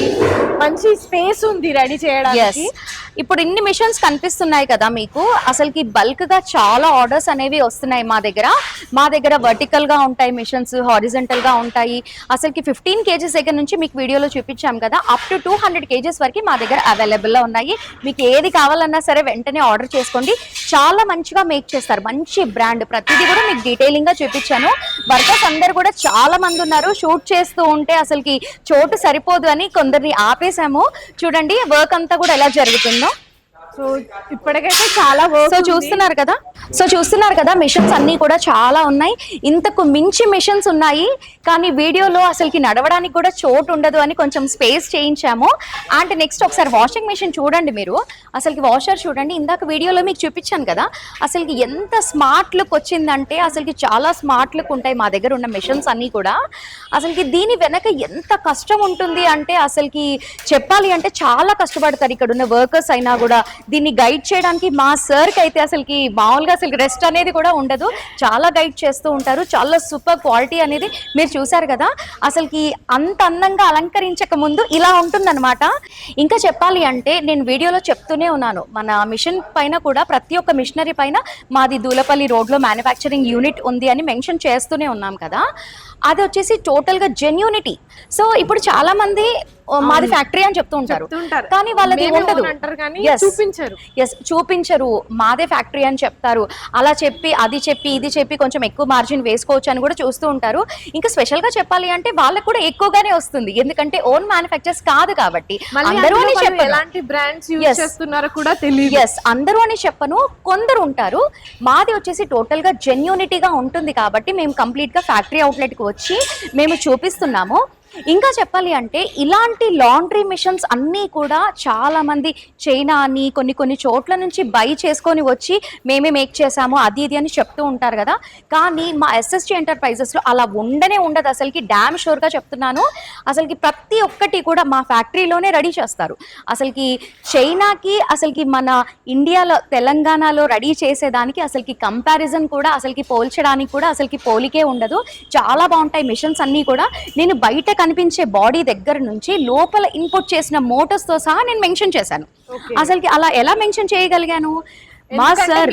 మంచి స్పేస్ ఉంది రెడీ చేయడానికి. ఇప్పుడు ఇన్ని మిషన్స్ కనిపిస్తున్నాయి కదా మీకు, అసలుకి బల్క్ గా చాలా ఆర్డర్స్ అనేవి వస్తున్నాయి మా దగ్గర వర్టికల్ గా ఉంటాయి మిషన్స్, హారిజంటల్ గా ఉంటాయి. అసలుకి 15 kgs దగ్గర నుంచి మీకు వీడియోలో చూపించాం కదా, అప్ టు 200 kgs వరకు మా దగ్గర అవైలబుల్ లో ఉన్నాయి. మీకు ఏది కావాలన్నా సరే వెంటనే ఆర్డర్ చేసుకోండి. చాలా మంచిగా మేక్ చేస్తారు, మంచి బ్రాండ్, ప్రతిదీ కూడా మీకు డీటెయిలింగ్ గా చూపించాను. వర్కర్స్ అందరు కూడా చాలా మంది ఉన్నారు. షూట్ చేస్తూ ఉంటే అసలుకి చోటు సరిపోదు అని కొందరిని ఆపేసాము. చూడండి వర్క్ అంతా కూడా ఎలా జరుగుతుందో. సో ఇప్పటికైతే చాలా వర్క్. చూస్తున్నారు కదా మిషన్స్ అన్ని కూడా చాలా ఉన్నాయి. ఇంతకు మించి మిషన్స్ ఉన్నాయి, కానీ వీడియోలో అసలుకి నడవడానికి కూడా చోటు ఉండదు అని కొంచెం స్పేస్ చేయించాము. అండ్ నెక్స్ట్ ఒకసారి వాషింగ్ మిషన్ చూడండి మీరు, అసలుకి వాషర్ చూడండి. ఇందాక వీడియోలో మీకు చూపించాను కదా, అసలుకి ఎంత స్మార్ట్ లుక్ వచ్చిందంటే అసలుకి చాలా స్మార్ట్ లుక్ ఉంటాయి మా దగ్గర ఉన్న మిషన్స్ అన్ని కూడా. అసలుకి దీని వెనక ఎంత కష్టం ఉంటుంది అంటే అసలుకి చెప్పాలి అంటే చాలా కష్టపడతారు ఇక్కడ ఉన్న వర్కర్స్ అయినా కూడా. దీన్ని గైడ్ చేయడానికి మా సార్కి అయితే అసలుకి మామూలుగా అసలు రెస్ట్ అనేది కూడా ఉండదు, చాలా గైడ్ చేస్తూ ఉంటారు. చాలా సూపర్ క్వాలిటీ అనేది మీరు చూసారు కదా, అసలుకి అంత అందంగా అలంకరించక ముందు ఇలా ఉంటుందన్నమాట. ఇంకా చెప్పాలి అంటే నేను వీడియోలో చెప్తూనే ఉన్నాను, మన మిషన్ పైన కూడా ప్రతి ఒక్క మిషనరీ పైన మాది దూలపల్లి రోడ్లో మ్యానుఫ్యాక్చరింగ్ యూనిట్ ఉంది అని మెన్షన్ చేస్తూనే ఉన్నాం కదా. అది వచ్చేసి టోటల్గా జెన్యూనిటీ. సో ఇప్పుడు చాలా మంది మాది ఫ్యాక్టరీ అని చెప్తూ ఉంటారు, కానీ వాళ్ళది ఉండదు, చూపించరు, మాదే ఫ్యాక్టరీ అని చెప్తారు. అలా చెప్పి అది చెప్పి ఇది చెప్పి కొంచెం ఎక్కువ మార్జిన్ వేసుకోవచ్చు అని కూడా చూస్తూ ఉంటారు. ఇంకా స్పెషల్ గా చెప్పాలి అంటే వాళ్ళకు కూడా ఎక్కువగానే వస్తుంది, ఎందుకంటే ఓన్ మ్యానుఫ్యాక్చర్స్ కాదు కాబట్టి. అందరూ అని చెప్పను, ఎలాంటి బ్రాండ్స్ యూస్ చేస్తున్నారో కూడా తెలియదు. ఎస్, అందరూ అని చెప్పను, కొందరు ఉంటారు. మాది వచ్చేసి టోటల్ గా జెన్యూనిటీగా ఉంటుంది కాబట్టి మేము కంప్లీట్ గా ఫ్యాక్టరీ అవుట్లెట్ కి వచ్చి మేము చూపిస్తున్నాము. ఇంకా చెప్పాలి అంటే ఇలాంటి లాండ్రీ మిషన్స్ అన్నీ కూడా చాలా మంది చైనా అని కొన్ని చోట్ల నుంచి బై చేసుకొని వచ్చి మేమే మేక్ చేసాము అది ఇది అని చెప్తూ ఉంటారు కదా. కానీ మా ఎస్ఎస్జి ఎంటర్ప్రైజెస్లో అలా ఉండదు అసలుకి. డ్యామ్ షూర్గా చెప్తున్నాను, అసలుకి ప్రతి ఒక్కటి కూడా మా ఫ్యాక్టరీలోనే రెడీ చేస్తారు. అసలుకి చైనాకి అసలుకి మన ఇండియాలో తెలంగాణలో రెడీ చేసేదానికి అసలుకి కంపారిజన్ కూడా అసలుకి పోల్చడానికి కూడా అసలుకి పోలికే ఉండదు. చాలా బాగుంటాయి మిషన్స్ అన్నీ కూడా. నేను బయట కనిపించే బాడీ దగ్గర నుంచి లోపల ఇన్పుట్ చేసిన మోటార్స్ తో సహా నేను మెన్షన్ చేశాను. అసలుకి అలా ఎలా మెన్షన్ చేయగలిగాను? మా సార్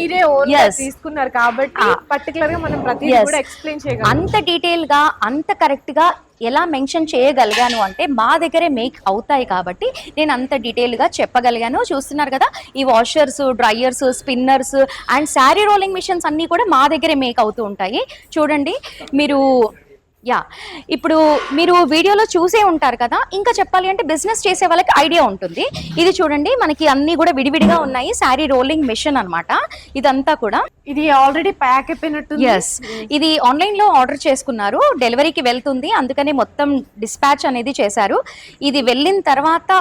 తీసుకున్నారు కాబట్టి పర్టికులర్ గా మనం ప్రతిదీ కూడా ఎక్స్ప్లెయిన్ చేయగలం. అంత డీటెయిల్ గా అంత కరెక్ట్ గా ఎలా మెన్షన్ చేయగలిగాను అంటే మా దగ్గరే మేక్ అవుతాయి కాబట్టి నేను అంత డీటెయిల్ గా చెప్పగలిగాను. చూస్తున్నారు కదా, ఈ washers, dryers, spinners and sari rolling machines అన్ని కూడా మా దగ్గరే మేక్ అవుతూ ఉంటాయి. చూడండి మీరు, ఇప్పుడు మీరు వీడియోలో చూసే ఉంటారు కదా. ఇంకా చెప్పాలి అంటే బిజినెస్ చేసే వాళ్ళకి ఐడియా ఉంటుంది. ఇది చూడండి, మనకి అన్ని కూడా విడివిడిగా ఉన్నాయి. శారీ రోలింగ్ మిషన్ అన్నమాట ఇదంతా కూడా. ఇది ఆల్రెడీ ప్యాక్ అయిపోయినట్టు. ఎస్, ఇది ఆన్లైన్ లో ఆర్డర్ చేసుకున్నారు, డెలివరీకి వెళ్తుంది, అందుకని మొత్తం డిస్పాచ్ అనేది చేశారు. ఇది వెళ్ళిన తర్వాత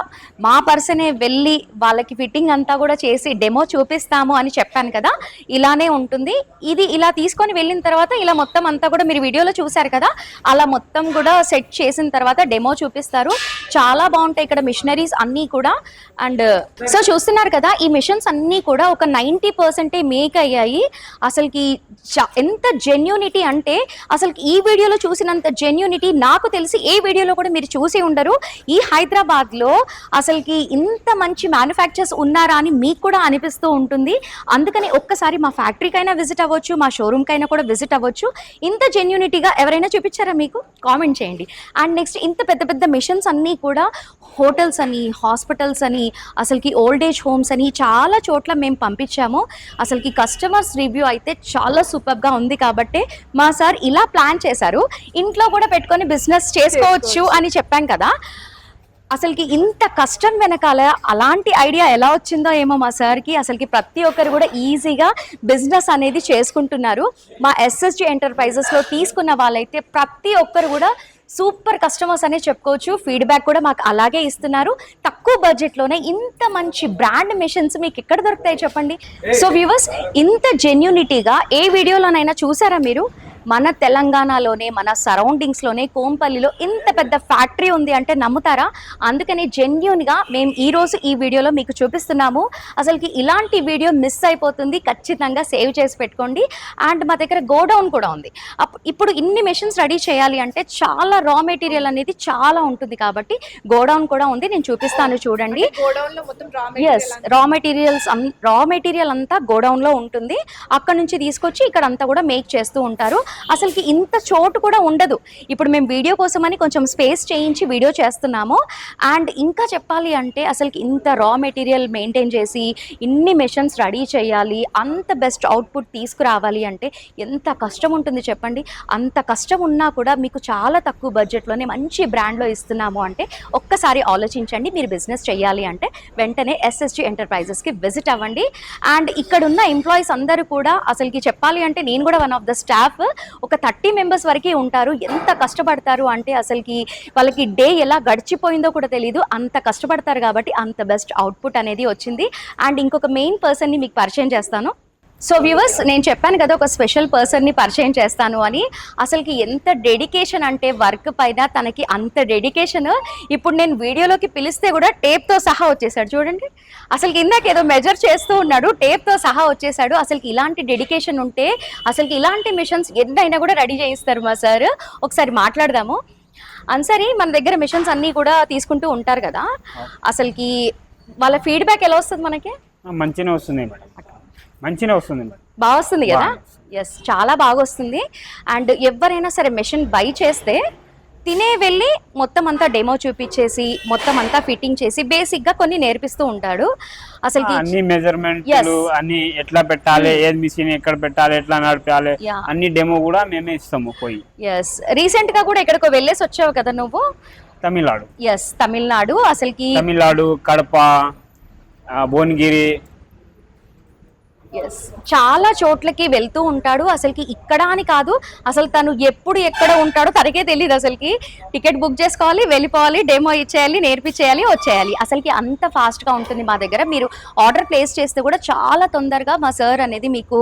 మా పర్సనే వెళ్ళి వాళ్ళకి ఫిట్టింగ్ అంతా కూడా చేసి డెమో చూపిస్తాము అని చెప్పాను కదా. ఇలానే ఉంటుంది. ఇది ఇలా తీసుకొని వెళ్ళిన తర్వాత ఇలా మొత్తం అంతా కూడా మీరు వీడియోలో చూసారు కదా, అలా మొత్తం కూడా సెట్ చేసిన తర్వాత డెమో చూపిస్తారు. చాలా బాగుంటాయి ఇక్కడ మిషనరీస్ అన్నీ కూడా. అండ్ సో చూస్తున్నారు కదా, ఈ మిషన్స్ అన్నీ కూడా ఒక 90% మేక్ అయ్యాయి. అసలుకి ఎంత జెన్యూనిటీ అంటే అసలుకి ఈ వీడియోలో చూసినంత జెన్యూనిటీ నాకు తెలిసి ఏ వీడియోలో కూడా మీరు చూసి ఉండరు. ఈ హైదరాబాద్లో అసలుకి ఇంత మంచి మ్యానుఫ్యాక్చర్స్ ఉన్నారా అని మీకు కూడా అనిపిస్తూ ఉంటుంది. అందుకని ఒక్కసారి మా ఫ్యాక్టరీకైనా విజిట్ అవ్వచ్చు, మా షోరూమ్కైనా కూడా విజిట్ అవ్వచ్చు. ఇంత జెన్యూనిటీగా ఎవరైనా చూపించారా మీకు? కామెంట్ చేయండి. అండ్ నెక్స్ట్ ఇంత పెద్ద పెద్ద మిషన్స్ అన్నీ కూడా హోటల్స్ అని, హాస్పిటల్స్ అని, అసలుకి ఓల్డ్ ఏజ్ హోమ్స్ అని చాలా చోట్ల మేము పంపించాము. అసలుకి కస్టమర్స్ రివ్యూ అయితే చాలా సూపర్గా ఉంది కాబట్టి మా సార్ ఇలా ప్లాన్ చేశారు. ఇంట్లో కూడా పెట్టుకొని బిజినెస్ చేసుకోవచ్చు అని చెప్పాం కదా. అసలుకి ఇంత కష్టం వెనకాల అలాంటి ఐడియా ఎలా వచ్చిందో ఏమో మా సార్కి. అసలుకి ప్రతి ఒక్కరు కూడా ఈజీగా బిజినెస్ అనేది చేసుకుంటున్నారు. మా ఎస్ఎస్జి ఎంటర్ప్రైజెస్లో తీసుకున్న వాళ్ళైతే ప్రతి ఒక్కరు కూడా సూపర్ కస్టమర్స్ అనే చెప్పుకోవచ్చు. ఫీడ్బ్యాక్ కూడా మాకు అలాగే ఇస్తున్నారు. తక్కువ బడ్జెట్లోనే ఇంత మంచి బ్రాండ్ మిషన్స్ మీకు ఎక్కడ దొరుకుతాయి చెప్పండి. సో వ్యూవర్స్, ఇంత జెన్యూనిటీగా ఏ వీడియోలోనైనా చూసారా మీరు? మన తెలంగాణలోనే, మన సరౌండింగ్స్లోనే, కోంపల్లిలో ఇంత పెద్ద ఫ్యాక్టరీ ఉంది అంటే నమ్ముతారా? అందుకని జెన్యూన్గా మేము ఈరోజు ఈ వీడియోలో మీకు చూపిస్తున్నాము. అసలుకి ఇలాంటి వీడియో మిస్ అయిపోతుంది, ఖచ్చితంగా సేవ్ చేసి పెట్టుకోండి. అండ్ మా దగ్గర గోడౌన్ కూడా ఉంది. ఇప్పుడు ఇన్ని మెషిన్స్ రెడీ చేయాలి అంటే చాలా రా మెటీరియల్ అనేది చాలా ఉంటుంది కాబట్టి గోడౌన్ కూడా ఉంది. నేను చూపిస్తాను చూడండి. ఎస్, రా మెటీరియల్ అంతా గోడౌన్లో ఉంటుంది. అక్కడ నుంచి తీసుకొచ్చి ఇక్కడ అంతా కూడా మేక్ చేస్తూ ఉంటారు. అసలుకి ఇంత చోటు కూడా ఉండదు. ఇప్పుడు మేము వీడియో కోసమని కొంచెం స్పేస్ చేయించి వీడియో చేస్తున్నాము. అండ్ ఇంకా చెప్పాలి అంటే అసలుకి ఇంత రా మెటీరియల్ మెయింటైన్ చేసి ఇన్ని మెషిన్స్ రెడీ చేయాలి, అంత బెస్ట్ అవుట్పుట్ తీసుకురావాలి అంటే ఎంత కష్టం ఉంటుంది చెప్పండి. అంత కష్టం ఉన్నా కూడా మీకు చాలా తక్కువ బడ్జెట్లోనే మంచి బ్రాండ్లో ఇస్తున్నాము అంటే ఒక్కసారి ఆలోచించండి. మీరు బిజినెస్ చేయాలి అంటే వెంటనే ఎస్ఎస్జి ఎంటర్ప్రైజెస్కి విజిట్ అవ్వండి. అండ్ ఇక్కడ ఉన్న ఎంప్లాయీస్ అందరూ కూడా అసలుకి చెప్పాలి అంటే నేను కూడా వన్ ఆఫ్ ద స్టాఫ్. ఒక 30 మెంబర్స్ వరకే ఉంటారు. ఎంత కష్టపడతారు అంటే అసలుకి వాళ్ళకి డే ఎలా గడిచిపోయిందో కూడా తెలియదు, అంత కష్టపడతారు కాబట్టి అంత బెస్ట్ అవుట్పుట్ అనేది వచ్చింది. అండ్ ఇంకొక మెయిన్ పర్సన్ని మీకు పరిచయం చేస్తాను. సో వ్యూవర్స్, నేను చెప్పాను కదా ఒక స్పెషల్ పర్సన్ని పరిచయం చేస్తాను అని. అసలుకి ఎంత డెడికేషన్ అంటే వర్క్ పైన తనకి అంత డెడికేషన్. ఇప్పుడు నేను వీడియోలోకి పిలిస్తే కూడా టేప్తో సహా వచ్చేసాడు చూడండి. అసలుకి ఇందాక ఏదో మెజర్ చేస్తూ ఉన్నాడు, టేప్తో సహా వచ్చేసాడు. అసలుకి ఇలాంటి డెడికేషన్ ఉంటే అసలుకి ఇలాంటి మిషన్స్ ఎన్నైనా కూడా రెడీ చేయిస్తారు మా సార్. ఒకసారి మాట్లాడదాము. అన్సరి మన దగ్గర మిషన్స్ అన్నీ కూడా తీసుకుంటూ ఉంటారు కదా, అసలుకి వాళ్ళ ఫీడ్బ్యాక్ ఎలా వస్తుంది మనకి? మంచిగా వస్తుంది మేడం, మంచిగా వస్తుంది మేడం, బాగా వస్తుంది కదా? ఎస్, చాలా బాగా వస్తుంది. అండ్ ఎవరైనా సరే మెషిన్ బై చేస్తే తినే వెళ్ళి మొత్తం అంతా డెమో చూపించేసి మొత్తం అంతా ఫిట్టింగ్ చేసి బేసిక్ గా కొన్ని నేర్పిస్తూ ఉంటాడు. అసలు అన్ని మెజర్మెంట్లు అన్ని ఎట్లా పెట్టాలి, ఏది మిషన్ ఎక్కడ పెట్టాలి, ఎట్లా నడపాలి, అన్ని డెమో కూడా మేమే ఇస్తాము పోయి. ఎస్, రీసెంట్ గా కూడా ఎక్కడికో వెళ్ళేసి వచ్చావు కదా నువ్వు? తమిళనాడు. ఎస్, తమిళనాడు. అసలుకి తమిళనాడు, కడప, భువనగిరి, ఎస్, చాలా చోట్లకి వెళ్తూ ఉంటాడు. అసలుకి ఇక్కడ అని కాదు, అసలు తను ఎప్పుడు ఎక్కడ ఉంటాడో తనకే తెలియదు. అసలుకి టికెట్ బుక్ చేసుకోవాలి, వెళ్ళిపోవాలి, డెమో ఇచ్చేయాలి, నేర్పించేయాలి, వచ్చేయాలి. అసలుకి అంత ఫాస్ట్గా ఉంటుంది మా దగ్గర. మీరు ఆర్డర్ ప్లేస్ చేస్తే కూడా చాలా తొందరగా మా సార్ అనేది మీకు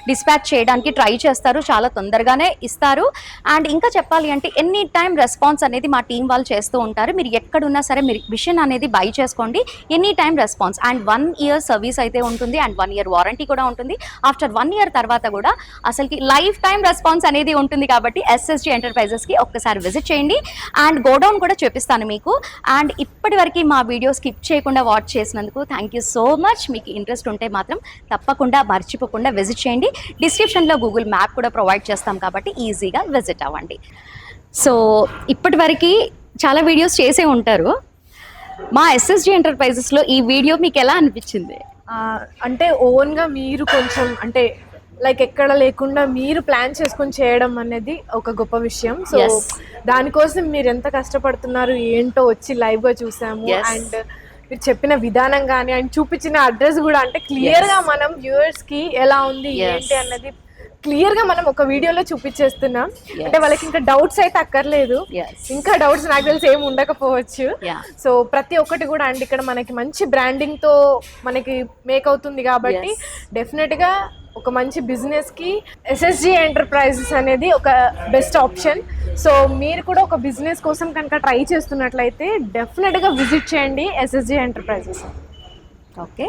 డిస్పాచ్ చేయడానికి ట్రై చేస్తారు, చాలా తొందరగానే ఇస్తారు. అండ్ ఇంకా చెప్పాలి అంటే ఎనీ టైం రెస్పాన్స్ అనేది మా టీం వాళ్ళు చేస్తూ ఉంటారు. మీరు ఎక్కడున్నా సరే మీరు మిషన్ అనేది బై చేసుకోండి, any time response. And 1 year service అయితే ఉంటుంది అండ్ 1 year వారంటీ కూడా ఉంటుంది. ఆఫ్టర్ 1 year తర్వాత కూడా అసలుకి లైఫ్ టైం రెస్పాన్స్ అనేది ఉంటుంది. కాబట్టి ఎస్ఎస్జి ఎంటర్ప్రైజెస్ కి ఒక్కసారి విజిట్ చేయండి. అండ్ గోడౌన్ కూడా చూపిస్తాను మీకు. అండ్ ఇప్పటి వరకు మా వీడియో స్కిప్ చేయకుండా వాచ్ చేసినందుకు థ్యాంక్ యూ సో మచ్. మీకు ఇంట్రెస్ట్ ఉంటే మాత్రం తప్పకుండా మర్చిపోకుండా విజిట్ చేయండి. డిస్క్రిప్షన్లో గూగుల్ మ్యాప్ కూడా ప్రొవైడ్ చేస్తాం కాబట్టి ఈజీగా విజిట్ అవ్వండి. సో ఇప్పటి వరకు చాలా వీడియోస్ చేసే ఉంటారు. మా ఎస్ఎస్జి ఎంటర్ప్రైజెస్లో ఈ వీడియో మీకు ఎలా అనిపించింది? అంటే ఓన్గా మీరు కొంచెం అంటే లైక్ ఎక్కడ లేకుండా మీరు ప్లాన్ చేసుకొని చేయడం అనేది ఒక గొప్ప విషయం. సో దానికోసం మీరు ఎంత కష్టపడుతున్నారు ఏంటో వచ్చి లైవ్గా చూసాము. అండ్ మీరు చెప్పిన విధానం కానీ అండ్ చూపించిన అడ్రస్ కూడా అంటే క్లియర్గా మనం వ్యూవర్స్కి ఎలా ఉంది ఏంటి అన్నది క్లియర్గా మనం ఒక వీడియోలో చూపించేస్తున్నాం. అంటే వాళ్ళకి ఇంకా డౌట్స్ అయితే అక్కర్లేదు. ఇంకా డౌట్స్ నాకు తెలిసి ఏమి ఉండకపోవచ్చు. సో ప్రతి ఒక్కటి కూడా అండి ఇక్కడ మనకి మంచి బ్రాండింగ్ తో మనకి మేక్ అవుతుంది కాబట్టి డెఫినెట్ గా ఒక మంచి బిజినెస్ కి ఎస్ఎస్జి ఎంటర్ప్రైజెస్ అనేది ఒక బెస్ట్ ఆప్షన్. సో మీరు కూడా ఒక బిజినెస్ కోసం కనుక ట్రై చేస్తున్నట్లయితే డెఫినెట్ గా విజిట్ చేయండి ఎస్ఎస్జి ఎంటర్ప్రైజెస్. ఓకే,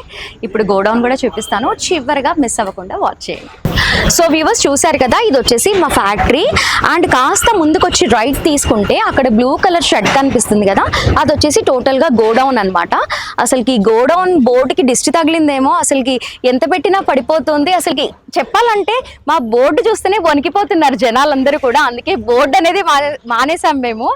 ఇప్పుడు గోడౌన్ కూడా చూపిస్తాను, చివరిగా మిస్ అవ్వకుండా వాచ్ చేయండి. సో వ్యూవర్స్ చూసారు కదా, ఇది వచ్చేసి మా ఫ్యాక్టరీ. అండ్ కాస్త ముందుకొచ్చి రైట్ తీసుకుంటే అక్కడ బ్లూ కలర్ షెడ్ కనిపిస్తుంది కదా, అది వచ్చేసి టోటల్గా గోడౌన్ అనమాట. అసలుకి గోడౌన్ బోర్డుకి దిష్టి తగిలిందేమో, అసలుకి ఎంత పెట్టినా పడిపోతుంది. అసలుకి చెప్పాలంటే మా బోర్డు చూస్తేనే వణికిపోతున్నారు జనాలందరూ కూడా, అందుకే బోర్డు అనేది మానేసాం మేము.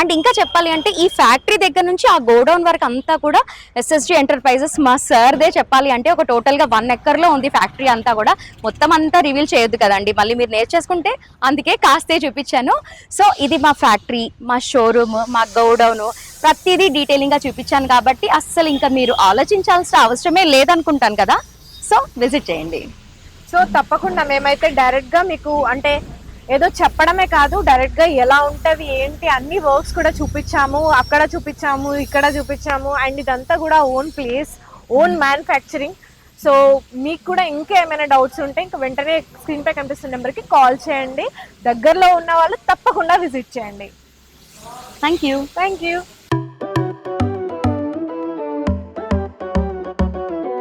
అండ్ ఇంకా చెప్పాలి అంటే ఈ ఫ్యాక్టరీ దగ్గర నుంచి ఆ గోడౌన్ వరకు అంతా కూడా ఎస్ఎస్జి ఎంటర్ప్రైజెస్ మా సార్దే. చెప్పాలి అంటే ఒక టోటల్గా 1 acre ఉంది ఫ్యాక్టరీ అంతా కూడా. మొత్తం అంతా రివీల్ చేయొద్దు కదండి, మళ్ళీ మీరు నేర్చేసుకుంటే, అందుకే కాస్తే చూపించాను. సో ఇది మా ఫ్యాక్టరీ, మా షోరూమ్, మా గోడౌన్, ప్రతిదీ డీటెయిలింగ్గా చూపించాను కాబట్టి అస్సలు ఇంకా మీరు ఆలోచించాల్సిన అవసరమే లేదనుకుంటాను కదా. సో విజిట్ చేయండి. సో తప్పకుండా మేమైతే డైరెక్ట్గా మీకు అంటే ఏదో చెప్పడమే కాదు, డైరెక్ట్గా ఎలా ఉంటుంది ఏంటి అన్ని వర్క్స్ కూడా చూపించాము. అక్కడ చూపించాము, ఇక్కడ చూపించాము. అండ్ ఇదంతా కూడా own place, own manufacturing. So మీకు కూడా ఇంకా ఏమైనా డౌట్స్ ఉంటే ఇంకా వెంటనే స్క్రీన్పై కనిపిస్తున్న నెంబర్కి కాల్ చేయండి. దగ్గరలో ఉన్న వాళ్ళు తప్పకుండా విజిట్ చేయండి. Thank you. Thank you.